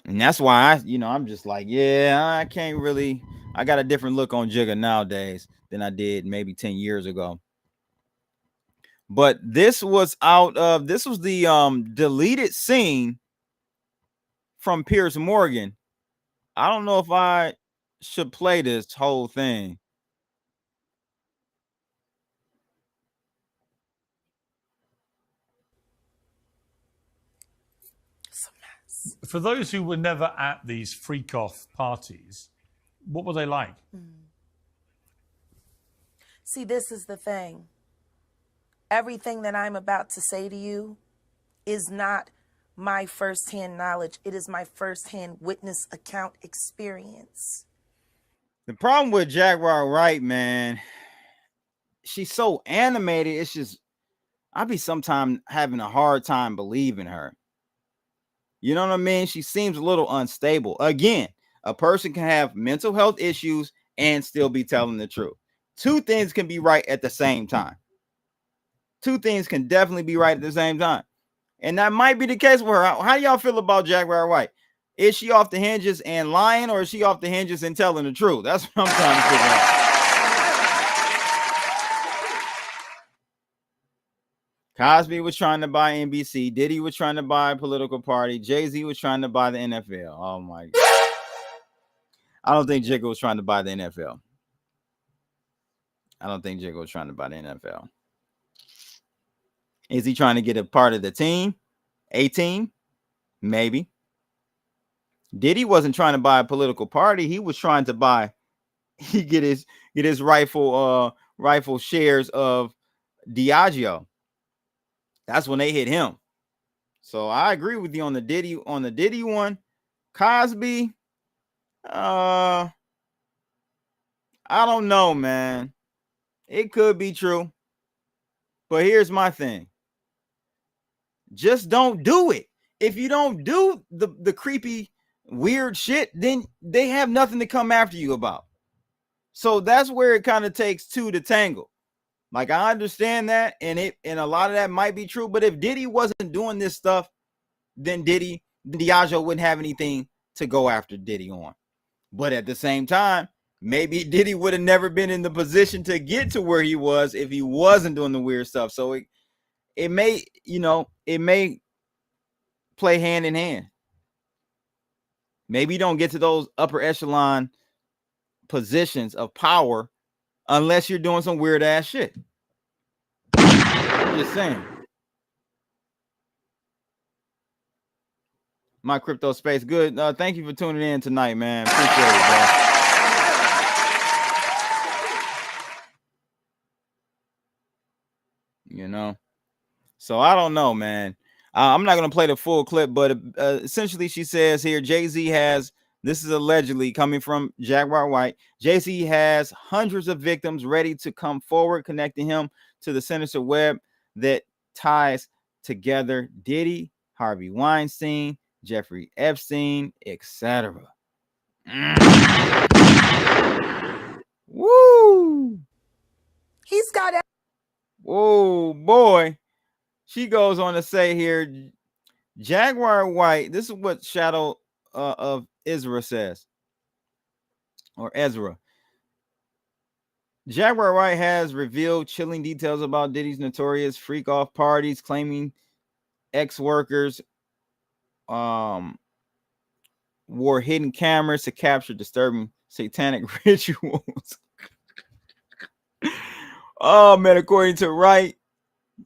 And that's why I'm just like, I can't really, I got a different look on Jigga nowadays than I did maybe 10 years ago. But this was the deleted scene from Piers Morgan. I don't know if I should play this whole thing. For those who were never at these freak-off parties, what were they like? See, this is the thing. Everything that I'm about to say to you is not my firsthand knowledge. It is my firsthand witness account experience. The problem with Jaguar Wright, man, she's so animated. It's just, I be sometimes having a hard time believing her. You know what I mean? She seems a little unstable. Again, a person can have mental health issues and still be telling the truth. Two things can be right at the same time. Two things can definitely be right at the same time. And that might be the case with her. How do y'all feel about Jaguar Wright? Is she off the hinges and lying, or is she off the hinges and telling the truth? That's what I'm trying to figure out. Cosby was trying to buy NBC. Diddy was trying to buy a political party. Jay-Z was trying to buy the NFL. Oh, my God. I don't think Jigga was trying to buy the NFL. I don't think Jigga was trying to buy the NFL. Is he trying to get a part of the team? A team? Maybe. Diddy wasn't trying to buy a political party. He was trying to get his rightful shares of Diageo. That's when they hit him. So I agree with you on the Diddy one. Cosby, I don't know, man. It could be true. But here's my thing. Just don't do it. If you don't do the creepy, weird shit, then they have nothing to come after you about. So that's where it kind of takes two to tangle. Like, I understand that, and a lot of that might be true. But if Diddy wasn't doing this stuff, then Diageo wouldn't have anything to go after Diddy on. But at the same time, maybe Diddy would have never been in the position to get to where he was if he wasn't doing the weird stuff. So it may, it may play hand in hand. Maybe you don't get to those upper echelon positions of power unless you're doing some weird ass shit. I'm just saying. My crypto space. Good. Thank you for tuning in tonight, man. Appreciate it, bro. So I don't know, man. I'm not going to play the full clip, but essentially she says here, Jay-Z has, this is allegedly coming from Jaguar White, Jay-Z has hundreds of victims ready to come forward, connecting him to the sinister web that ties together Diddy, Harvey Weinstein, Jeffrey Epstein, etc. Woo! He's got it. Whoa, boy. She goes on to say here, Jaguar White, this is what Shadow of Ezra says, or Ezra. Jaguar White has revealed chilling details about Diddy's notorious freak-off parties, claiming ex-workers wore hidden cameras to capture disturbing satanic rituals. Oh, man, according to Wright,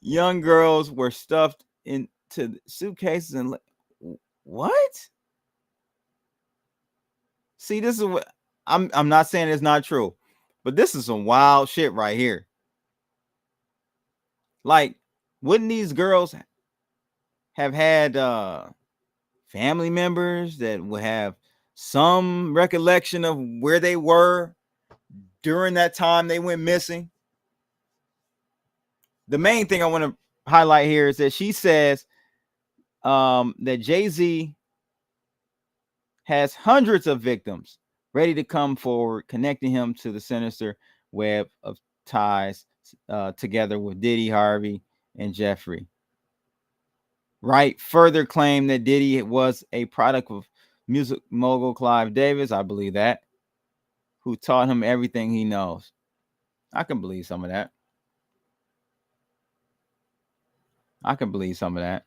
young girls were stuffed into suitcases and what? See, this is what I'm not saying it's not true, but this is some wild shit right here. Like, wouldn't these girls have had family members that would have some recollection of where they were during that time they went missing? The main thing I want to highlight here is that she says that Jay-Z has hundreds of victims ready to come forward, connecting him to the sinister web of ties together with Diddy, Harvey, and Jeffrey. Wright further claimed that Diddy was a product of music mogul Clive Davis, I believe that, who taught him everything he knows. I can believe some of that. I can believe some of that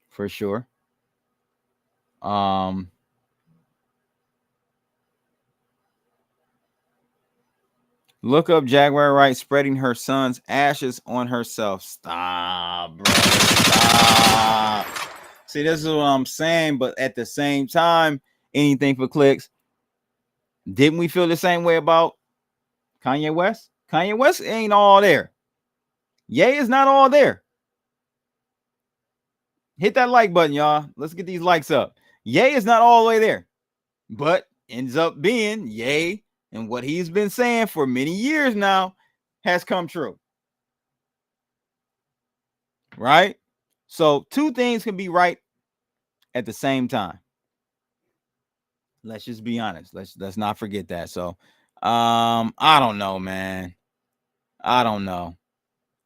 for sure. Look up Jaguar Wright spreading her son's ashes on herself. Stop, bro. Stop. See, this is what I'm saying, but at the same time, anything for clicks. Didn't we feel the same way about Kanye West? Kanye West ain't all there. Ye is not all there. Hit that like button, y'all. Let's get these likes up. Ye is not all the way there, but ends up being Ye, and what he's been saying for many years now has come true. Right? So two things can be right at the same time. Let's just be honest. Let's not forget that. So I don't know, man. I don't know.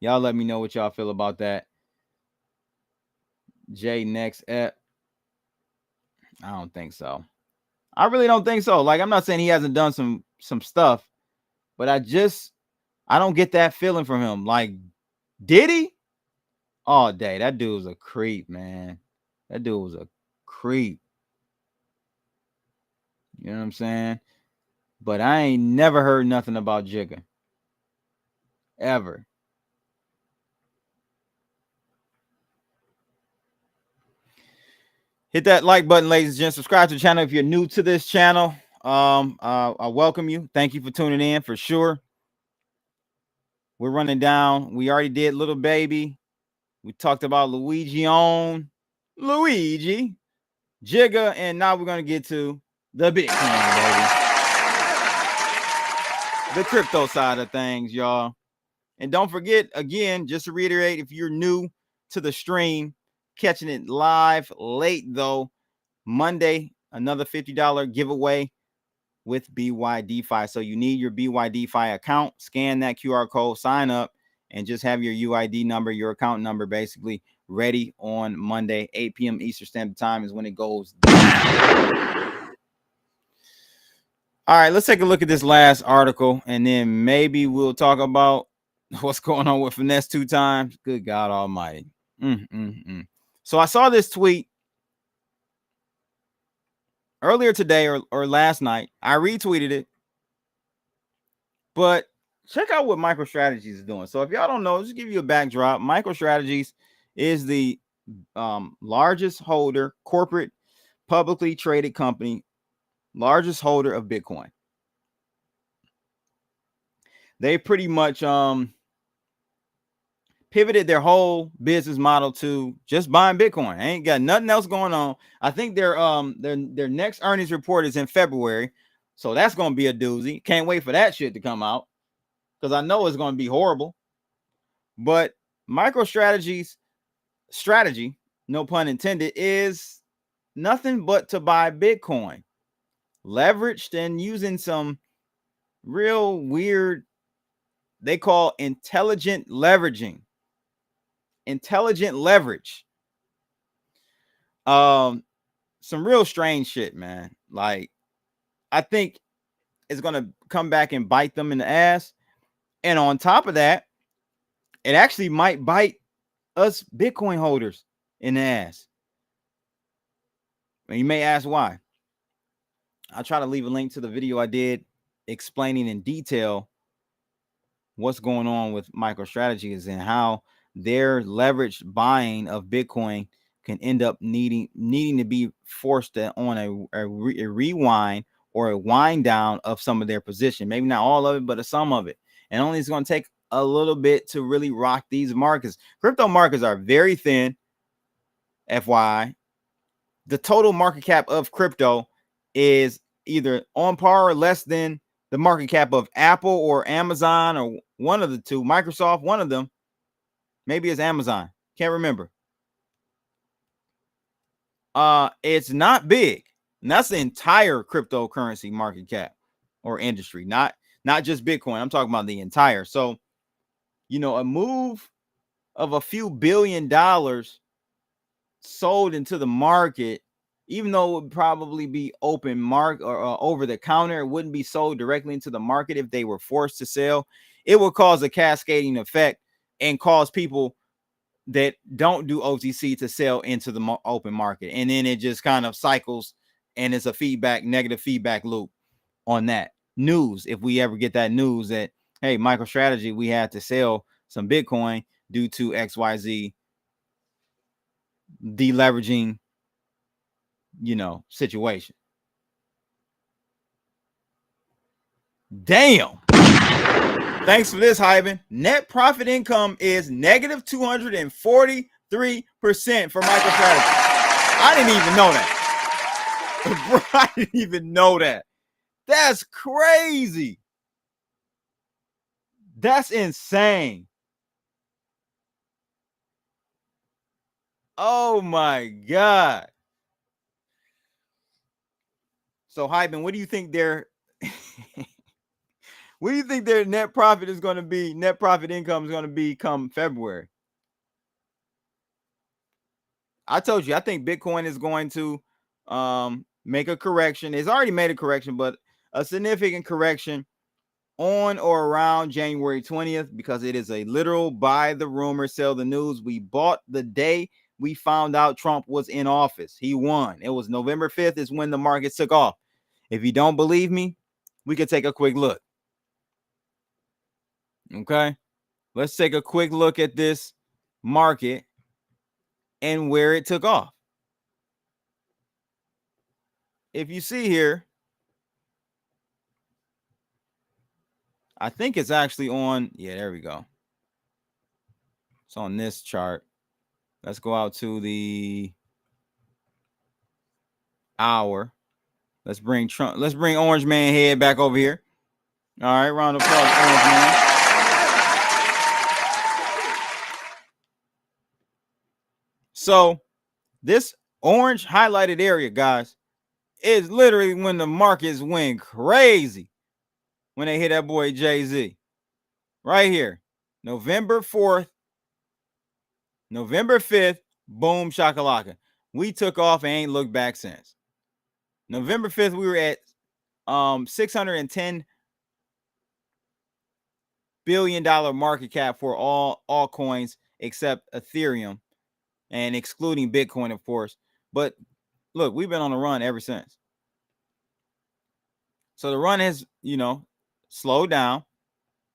Y'all let me know what y'all feel about that. J next ep. I don't think so. I really don't think so. Like, I'm not saying he hasn't done some stuff, but I don't get that feeling from him. Like, did he? All day. That dude was a creep, man. That dude was a creep. You know what I'm saying? But I ain't never heard nothing about Jigga. Ever. Hit that like button, ladies and gents. Subscribe to the channel if you're new to this channel. I welcome you. Thank you for tuning in for sure. We're running down. We already did Little Baby. We talked about Luigi, Jigga, and now we're going to get to the Bitcoin, baby. The crypto side of things, y'all. And don't forget, again, just to reiterate, if you're new to the stream, catching it live late, though, Monday, another $50 giveaway with BY DeFi. So you need your BY DeFi account, scan that QR code, sign up, and just have your UID number, your account number, basically ready on Monday, 8 p.m. Eastern Standard Time is when it goes down. All right, let's take a look at this last article, and then maybe we'll talk about what's going on with Finesse 2 times. Good God Almighty. So I saw this tweet earlier today or last night. I retweeted it, but check out what MicroStrategies is doing. So if y'all don't know, just give you a backdrop. MicroStrategies is the largest holder, corporate, publicly traded company, largest holder of Bitcoin. They pretty much pivoted their whole business model to just buying Bitcoin. Ain't got nothing else going on. I think their next earnings report is in February, so that's gonna be a doozy. Can't wait for that shit to come out because I know it's gonna be horrible. But MicroStrategies strategy, no pun intended, is nothing but to buy Bitcoin, leveraged and using some real weird, they call intelligent leveraging. Intelligent leverage. Some real strange shit, man. Like, I think it's gonna come back and bite them in the ass. And on top of that, it actually might bite us Bitcoin holders in the ass. And you may ask why. I'll try to leave a link to the video I did explaining in detail what's going on with MicroStrategies and how their leveraged buying of Bitcoin can end up needing to be forced on a rewind or a wind down of some of their position. Maybe not all of it, but some of it. And only it's going to take a little bit to really rock these markets. Crypto markets are very thin, FYI. The total market cap of crypto is either on par or less than the market cap of Apple or Amazon or one of the two, Microsoft, one of them. Maybe it's Amazon. Can't remember. It's not big. And that's the entire cryptocurrency market cap or industry, not just Bitcoin. I'm talking about the entire. So, you know, a move of a few $1 billion sold into the market, even though it would probably be open market or over the counter, it wouldn't be sold directly into the market if they were forced to sell. It would cause a cascading effect and cause people that don't do OTC to sell into the open market. And then it just kind of cycles and it's a negative feedback loop on that news. If we ever get that news that, hey, MicroStrategy, we had to sell some Bitcoin due to XYZ deleveraging, you know, situation. Damn. Thanks for this, Hyben. Net profit income is negative 243% for MicroStrategy. I didn't even know that. Bro, I didn't even know that. That's crazy. That's insane. Oh my God. So, Hyben, what do you think what do you think their net profit is going to be? Net profit income is going to be come February. I told you, I think Bitcoin is going to make a correction. It's already made a correction, but a significant correction on or around January 20th, because it is a literal buy the rumor, sell the news. We bought the day we found out Trump was in office. He won. It was November 5th is when the market took off. If you don't believe me, we could take a quick look. Okay, let's take a quick look at this market and where it took off. If you see here, I think it's actually on, yeah, there we go. It's on this chart. Let's go out to the hour. Let's bring Orange Man head back over here. All right, round of applause, Orange Man. So this orange highlighted area, guys, is literally when the markets went crazy when they hit that boy Jay-Z. Right here. November 4th, November 5th, boom, shakalaka. We took off and ain't looked back since. November 5th, we were at $610 billion market cap for all altcoins except Ethereum and excluding Bitcoin, of course. But look, we've been on a run ever since. So the run has, slowed down.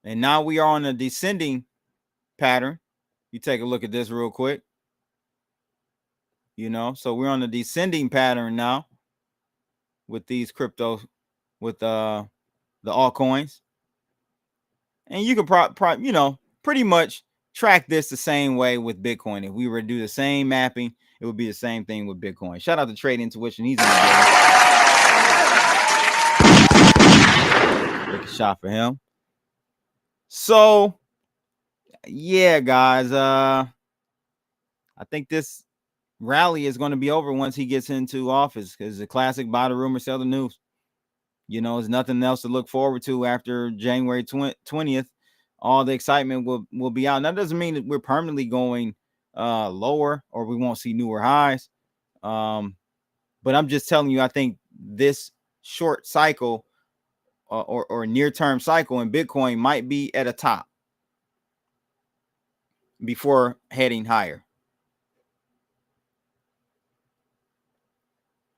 And now we are on a descending pattern. You take a look at this real quick. So we're on a descending pattern now with these crypto, with the altcoins. And you could pretty much track this the same way with Bitcoin. If we were to do the same mapping, it would be the same thing with Bitcoin. Shout out to Trade Intuition. He's in the building. Take a shot for him. So, yeah, guys, I think this rally is going to be over once he gets into office, because the classic buy the rumor, sell the news. There's nothing else to look forward to after January 20th. All the excitement will be out. And that doesn't mean that we're permanently going lower or we won't see newer highs. But I'm just telling you, I think this short cycle or near-term cycle in Bitcoin might be at a top before heading higher.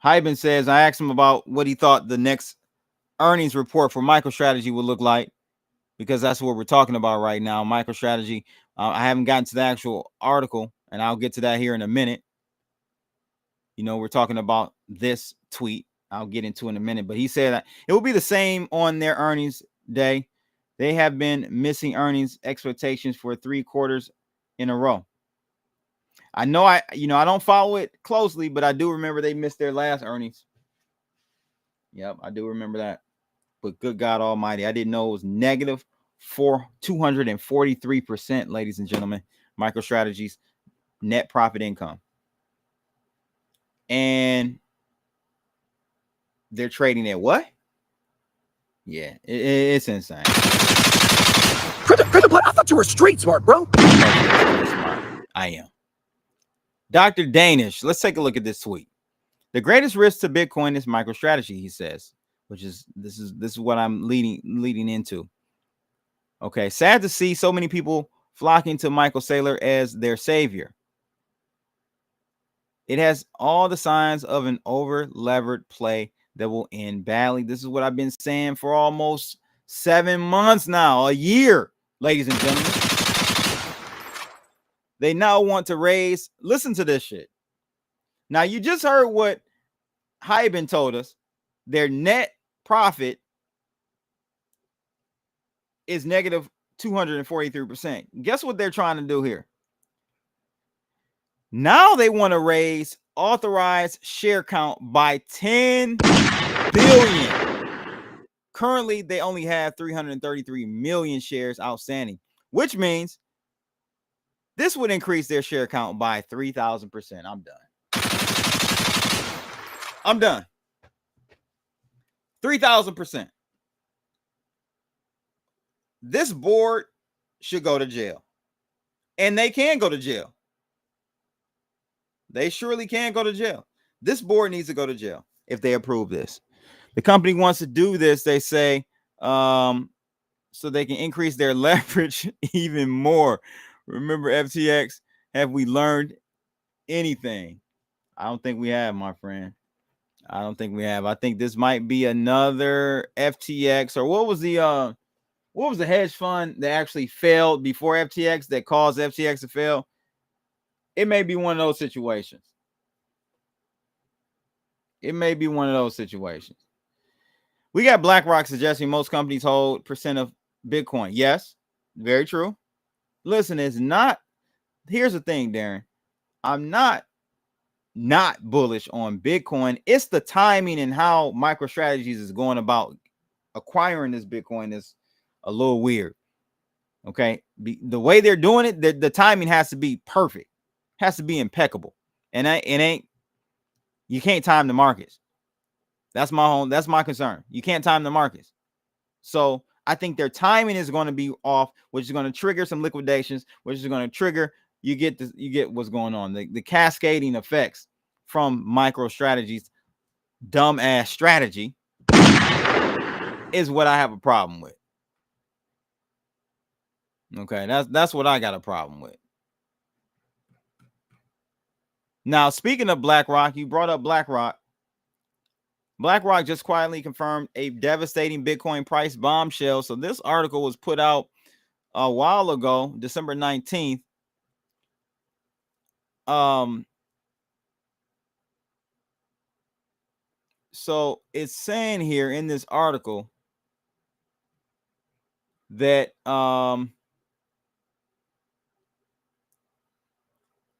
Hyben says, I asked him about what he thought the next earnings report for MicroStrategy would look like, because that's what we're talking about right now. MicroStrategy. I haven't gotten to the actual article, and I'll get to that here in a minute. We're talking about this tweet. I'll get into in a minute, but he said that it will be the same on their earnings day. They have been missing earnings expectations for 3 quarters in a row. I know I don't follow it closely, but I do remember they missed their last earnings. Yep, I do remember that. But good God Almighty, I didn't know it was negative 243%, ladies and gentlemen. MicroStrategy's net profit income. And they're trading at what? Yeah, it's insane. I thought you were street smart, bro. I am. Dr. Danish, let's take a look at this tweet. The greatest risk to Bitcoin is MicroStrategy, he says, which is this is what I'm leading into. Okay, sad to see so many people flocking to Michael Saylor as their savior. It has all the signs of an over-levered play that will end badly. This is what I've been saying for almost 7 months now, a year, ladies and gentlemen. They now want to raise, listen to this shit. Now, you just heard what Hyben told us. Their net profit is negative 243%. Guess what they're trying to do here? Now they want to raise authorized share count by 10 billion. Currently, they only have 333 million shares outstanding, which means this would increase their share count by 3,000%. I'm done. 3,000%. This board should go to jail. And they can go to jail. They surely can go to jail. This board needs to go to jail if they approve this. The company wants to do this, they say, so they can increase their leverage even more. Remember FTX? Have we learned anything? I don't think we have, my friend. I don't think we have. I think this might be another FTX, or what was the hedge fund that actually failed before FTX that caused FTX to fail? It may be one of those situations. We got BlackRock suggesting most companies hold % of Bitcoin. Yes, very true. Listen, here's the thing, Darren. I'm not bullish on Bitcoin. It's the timing and how MicroStrategies is going about acquiring this Bitcoin is a little weird. Okay. The way they're doing it, the timing has to be perfect, has to be impeccable. And you can't time the markets. That's my concern. You can't time the markets. So I think their timing is going to be off, which is going to trigger some liquidations, which is going to trigger you get what's going on, the cascading effects from MicroStrategy's dumbass strategy is what I have a problem with. Okay, that's what I got a problem with. Now, speaking of BlackRock, you brought up BlackRock. BlackRock just quietly confirmed a devastating Bitcoin price bombshell. So this article was put out a while ago, December 19th. So it's saying here in this article that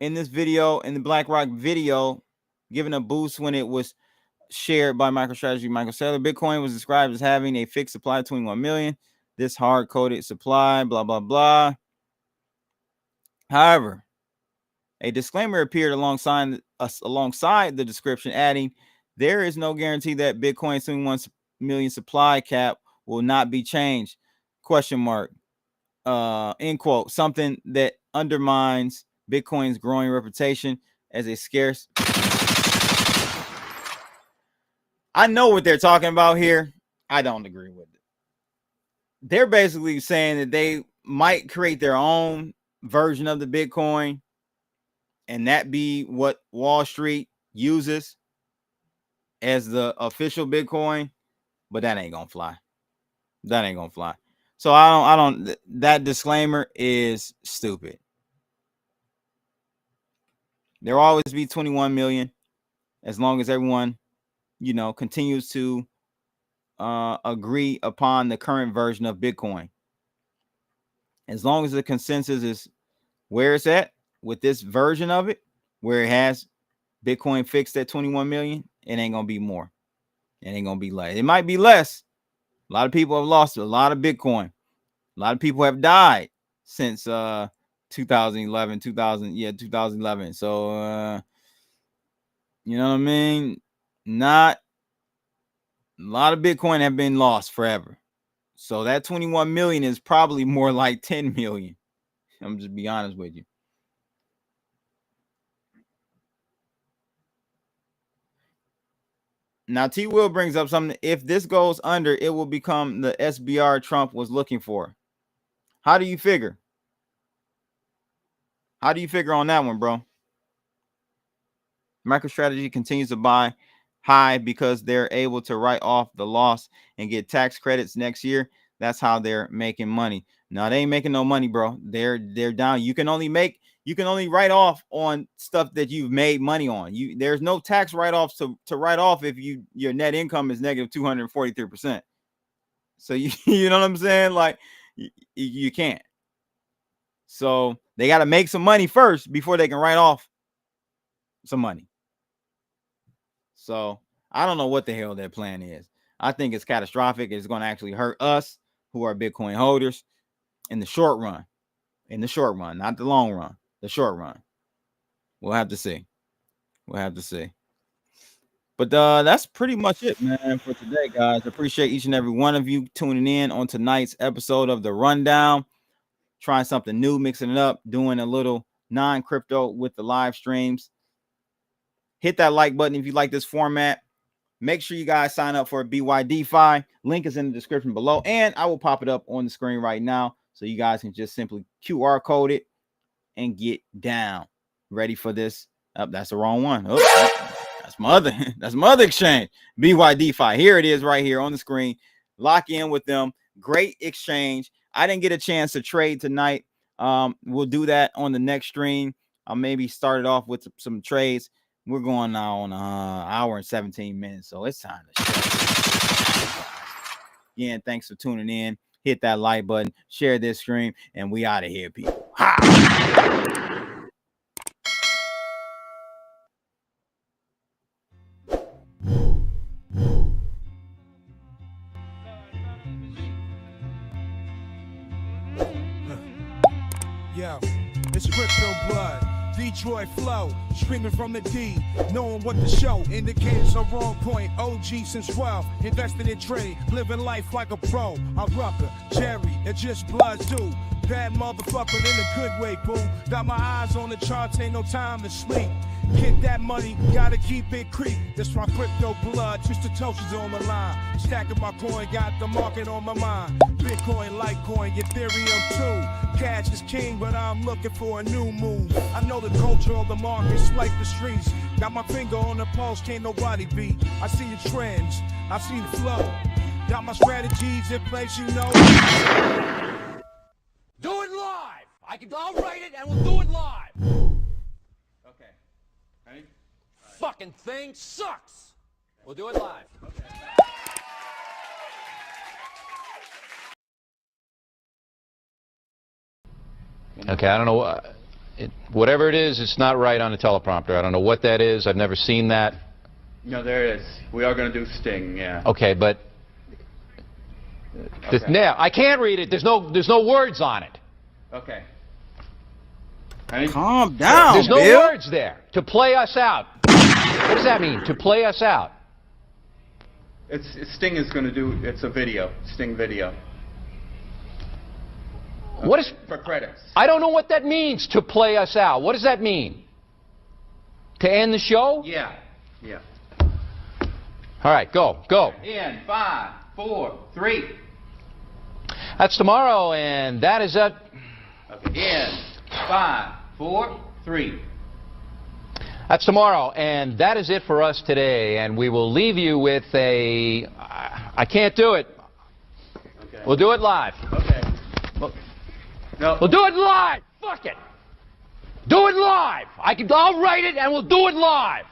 in this video, in the BlackRock video, given a boost when it was shared by MicroStrategy Michael Saylor, Bitcoin was described as having a fixed supply of 21 million. This hard-coded supply, blah, blah, blah. However, a disclaimer appeared alongside the description, adding, there is no guarantee that Bitcoin's 21 million supply cap will not be changed, ? End quote. Something that undermines Bitcoin's growing reputation as a scarce. I know what they're talking about here. I don't agree with it. They're basically saying that they might create their own version of the Bitcoin, and that be what Wall Street uses as the official Bitcoin, but that ain't gonna fly. That ain't gonna fly. So I don't. That disclaimer is stupid. There'll always be 21 million as long as everyone, continues to agree upon the current version of Bitcoin. As long as the consensus is where it's at with this version of it, where it has Bitcoin fixed at 21 million, it ain't gonna be more. It ain't gonna be less. It might be less. A lot of people have lost a lot of Bitcoin. A lot of people have died since 2011. So you know what I mean? Not a lot of Bitcoin have been lost forever. So that 21 million is probably more like 10 million. I'm just be honest with you. Now, T. Will brings up something. If this goes under, it will become the SBR Trump was looking for. How do you figure? How do you figure on that one, bro? MicroStrategy continues to buy high because they're able to write off the loss and get tax credits next year. That's how they're making money. No, they ain't making no money, bro. They're down. You can only write off on stuff that you've made money on. There's no tax write-offs to write off if your net income is negative 243%. So you know what I'm saying? Like you can't. So they got to make some money first before they can write off some money. So I don't know what the hell their plan is. I think it's catastrophic. It's going to actually hurt us who are Bitcoin holders in the short run. In the short run, not the long run. The short run. We'll have to see. But that's pretty much it, man, for today, guys. I appreciate each and every one of you tuning in on tonight's episode of The Rundown. Trying something new, mixing it up, doing a little non-crypto with the live streams. Hit that like button if you like this format. Make sure you guys sign up for BYDFi. Link is in the description below, and I will pop it up on the screen right now so you guys can just simply QR code it and get down. Ready for this? Oh, that's the wrong one. That's my other exchange. BYDFi. Here it is right here on the screen. Lock in with them. Great exchange. I didn't get a chance to trade tonight. We'll do that on the next stream. I'll maybe start it off with some trades. We're going now on an hour and 17 minutes, so it's time to share. Again, thanks for tuning in. Hit that like button, share this stream, and we out of here, people. Ha! Yo, it's crypto blood. Detroit flow, screaming from the D, knowing what to show. Indicators are wrong point. OG since 12, invested in trade, living life like a pro. I'm Rucker, Jerry, and just blood too. Bad motherfucker in a good way, boo. Got my eyes on the charts, ain't no time to sleep. Get that money, gotta keep it creep. That's my crypto blood, just the toasters on the line. Stacking my coin, got the market on my mind. Bitcoin, Litecoin, Ethereum too. Cash is king, but I'm looking for a new move. I know the culture of the markets, like the streets. Got my finger on the pulse, can't nobody beat. I see the trends, I see the flow. Got my strategies in place, you know. Do it live. I'll write it and we'll do it live. Okay. Ready? Fucking thing sucks. We'll do it live. Okay, I don't know. Whatever it is, it's not right on the teleprompter. I don't know what that is. I've never seen that. No, there is. We are going to do Sting, yeah. Okay, but Okay. now I can't read it. There's no words on it. Okay. Ready? Calm down, There's no Bill. words there. To play us out. What does that mean? To play us out? Sting is going to do, it's a video, Sting video. What is? For credits. I don't know what that means. To play us out. What does that mean? To end the show? Yeah. Yeah. All right, go. In 5, 4, 3. That's tomorrow, and that is it. Okay. In 5, 4, 3. That's tomorrow, and that is it for us today. And we will leave you with a. I can't do it. Okay. We'll do it live. Okay. No. We'll do it live. Fuck it. Do it live. I'll write it, and we'll do it live.